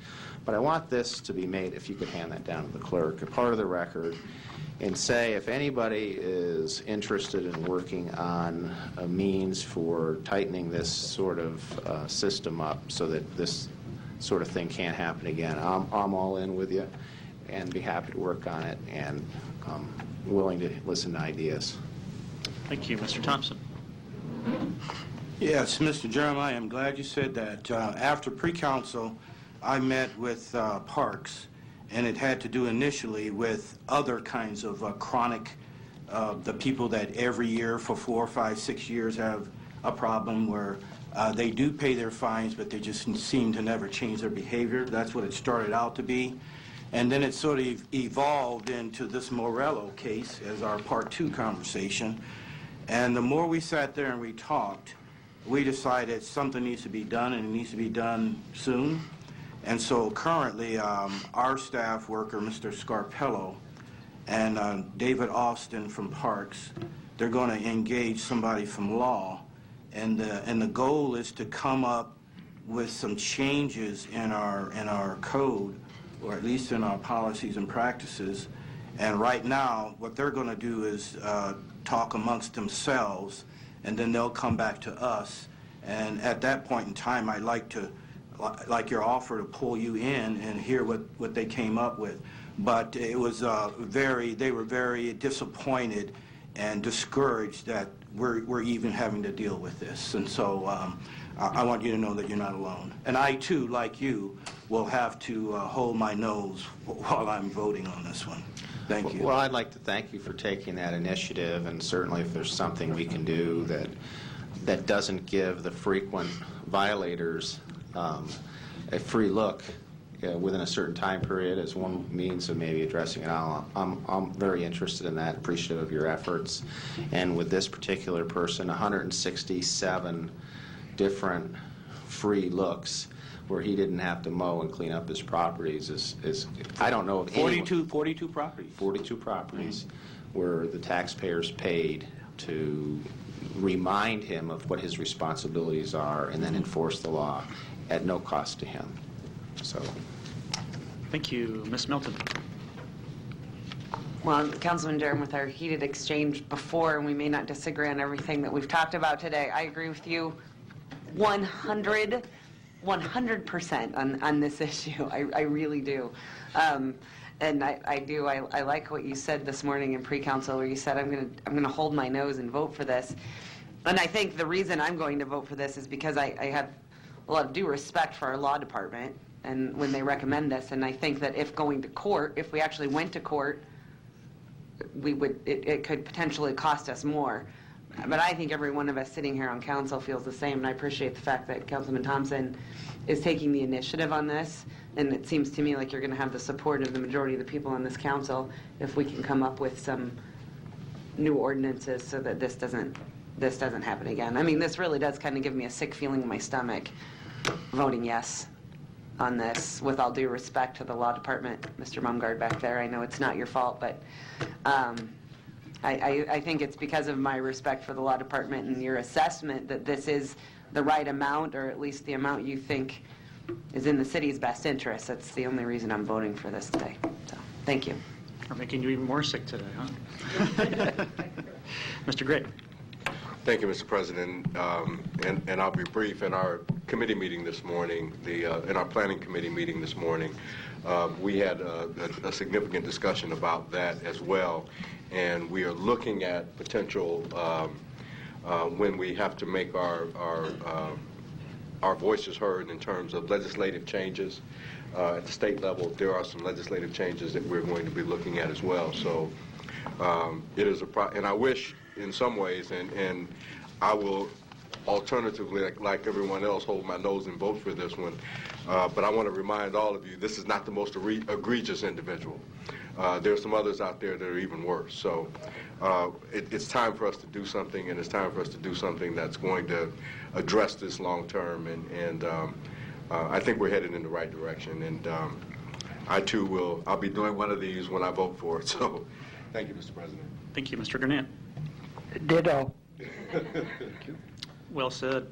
But I want this to be made, if you could hand that down to the clerk, a part of the record, and say if anybody is interested in working on a means for tightening this sort of system up so that this sort of thing can't happen again, I'm all in with you and be happy to work on it and willing to listen to ideas. Thank you. Mr. Thompson. Yes, Mr. Jeremiah, I'm glad you said that. After pre-council, I met with Parks, and it had to do initially with other kinds of chronic, the people that every year for 4, 5, 6 years have a problem where they do pay their fines, but they just seem to never change their behavior. That's what it started out to be. And then it sort of evolved into this Morello case as our part 2 conversation. And the more we sat there and we talked, we decided something needs to be done, and it needs to be done soon. And so currently, our staff worker, Mr. Scarpello, and David Austin from Parks, they're going to engage somebody from law. And the goal is to come up with some changes in our code, or at least in our policies and practices. And right now, what they're going to do is talk amongst themselves, and then they'll come back to us. And at that point in time, I'd like your offer to pull you in and hear what they came up with. But it was they were very disappointed and discouraged that we're even having to deal with this. And so I want you to know that you're not alone. And I, too, like you, will have to hold my nose while I'm voting on this one. Thank you. Well, I'd like to thank you for taking that initiative, and certainly if there's something we can do that doesn't give the frequent violators a free look within a certain time period as one means of maybe addressing it. I'm very interested in that, appreciative of your efforts. And with this particular person, 167 different free looks where he didn't have to mow and clean up his properties is I don't know of 42 properties. 42 properties where the taxpayers paid to remind him of what his responsibilities are and then enforce the law at no cost to him. So, thank you. Ms. Milton. Well, Councilman Jerem, with our heated exchange before, and we may not disagree on everything that we've talked about today, I agree with you 100% on this issue. I really do. And And I like what you said this morning in pre-council, where you said, I'm gonna hold my nose and vote for this. And I think the reason I'm going to vote for this is because I have a lot of due respect for our law department and when they recommend this. And I think that if going to court, if we actually went to court, it could potentially cost us more. But I think every one of us sitting here on council feels the same, and I appreciate the fact that Councilman Thompson is taking the initiative on this, and it seems to me like you're going to have the support of the majority of the people on this council if we can come up with some new ordinances so that this doesn't happen again. I mean, this really does kind of give me a sick feeling in my stomach voting yes on this, with all due respect to the law department. Mr. Mumgard back there, I know it's not your fault, but I think it's because of my respect for the law department and your assessment that this is the right amount, or at least the amount you think is in the city's best interest. That's the only reason I'm voting for this today. So, thank you. We're making you even more sick today, huh? Mr. Gray. Thank you, Mr. President. And I'll be brief. In our committee meeting this morning, in our planning committee meeting this morning, we had a significant discussion about that as well. And we are looking at potential when we have to make our voices heard in terms of legislative changes at the state level. There are some legislative changes that we're going to be looking at as well. So it is and I wish, in some ways, and I will alternatively, like everyone else, hold my nose and vote for this one. But I want to remind all of you, this is not the most egregious individual. There are some others out there that are even worse. So it's time for us to do something, and it's time for us to do something that's going to address this long term. And I think we're headed in the right direction. And I too I'll be doing one of these when I vote for it. So thank you, Mr. President. Thank you, Mr. Gurnett. Ditto. Well said.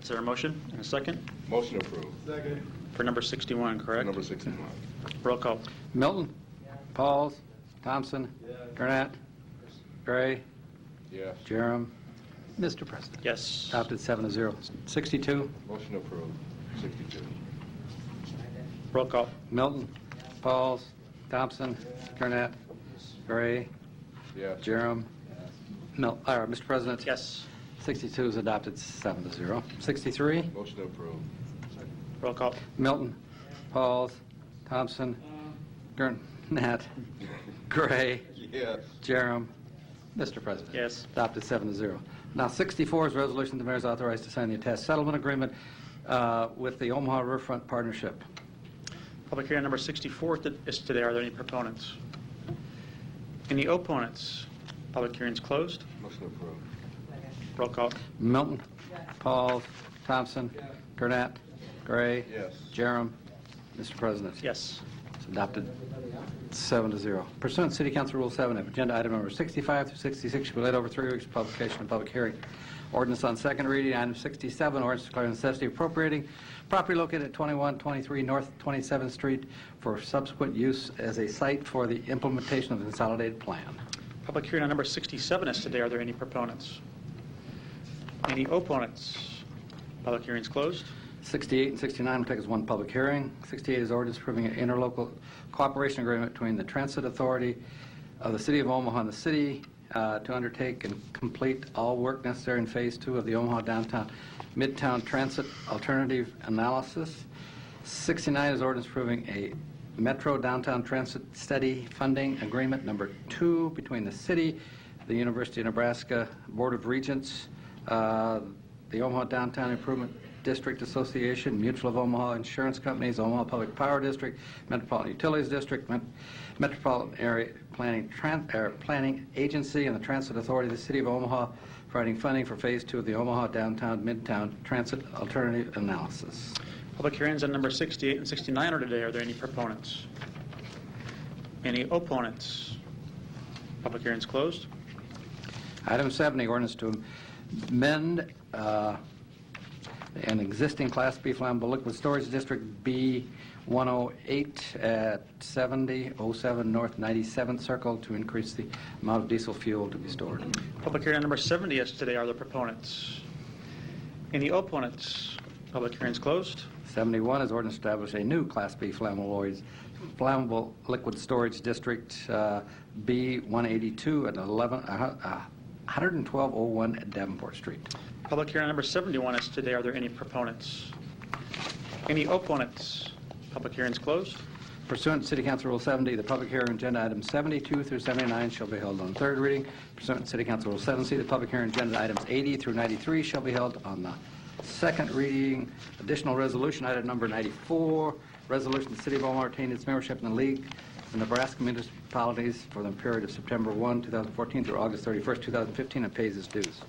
Is there a motion and a second? Motion approved. Second. For number 61, correct? Number 61. Roll call. Milton. Pauls. Thompson. Gurnett. Gray. Yes. Jerem. Mr. President. Yes. Adopted 7-0. 62. Motion approved. 62. Roll call. Milton. Pauls. Thompson. Gurnett. Gray. Yes. Jerem. Mr. President. Yes. 62 is adopted 7-0. 63. Motion approved. Roll call. Milton. Pauls. Thompson. Gurnett. Gray. Yes. Jerem. Mr. President. Yes. Adopted 7-0. Now 64 is a resolution the mayor is authorized to sign the attached settlement agreement with the Omaha Riverfront Partnership. Public hearing number 64 is today. Are there any proponents? Any opponents? Public hearing is closed. Motion approved. Roll call. Milton. Pauls. Thompson. Gurnett. Gray. Yes. Jerem. Mr. President. Yes. It's adopted 7-0. Pursuant to City Council Rule 7, agenda item number 65 through 66 should be laid over 3 weeks for publication and public hearing. Ordinance on second reading, item 67, ordinance declaring necessity of appropriating property located at 2123 North 27th Street for subsequent use as a site for the implementation of the consolidated plan. Public hearing on number 67 is today. Are there any proponents? Any opponents? Public hearing is closed. 68 and 69 will take as one public hearing. 68 is ordinance approving an interlocal cooperation agreement between the Transit Authority of the City of Omaha and the city to undertake and complete all work necessary in Phase 2 of the Omaha Downtown Midtown Transit Alternative Analysis. 69 is ordinance approving a Metro Downtown Transit Study Funding Agreement number 2 between the city, the University of Nebraska Board of Regents, the Omaha Downtown Improvement District Association, Mutual of Omaha Insurance Companies, Omaha Public Power District, Metropolitan Utilities District, Metropolitan Area Planning Agency, and the Transit Authority of the City of Omaha, providing funding for Phase 2 of the Omaha Downtown Midtown Transit Alternative Analysis. Public hearings on number 68 and 69 are today. Are there any proponents? Any opponents? Public hearings closed. Item 70, ordinance to amend an existing Class B flammable liquid storage district B108 at 7007 North 97th Circle to increase the amount of diesel fuel to be stored. Public hearing on number 70 is today. Are there proponents? Any opponents? Public hearings closed. 71 is ordinance to establish a new Class B flammable Flammable Liquid Storage District B182 at 11201 Davenport Street. Public hearing on number 71 is today. Are there any proponents? Any opponents? Public hearing is closed. Pursuant to City Council Rule 70, the public hearing on agenda items 72 through 79 shall be held on third reading. Pursuant to City Council Rule 7C, the public hearing on agenda items 80 through 93 shall be held on the second reading. Additional resolution, item number 94, resolution the City of Omaha retain its membership in the League of Nebraska Municipalities for the period of September 1, 2014 through August 31st, 2015, and pays its dues.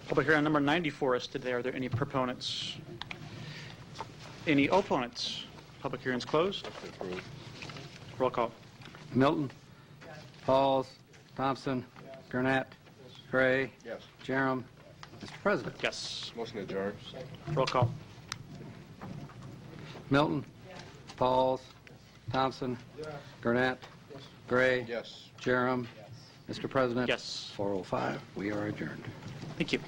Public hearing on number 94 is today. Are there any proponents? Any opponents? Public hearing is closed. Roll call. Milton. Pauls. Thompson. Gurnett. Gray. Yes. Jerem. Mr. President. Yes. Motion adjourned. Roll call. Milton. Pauls. Thompson. Gurnett. Gray. Yes. Jerem. Mr. President. Yes. 4:05. We are adjourned. Thank you.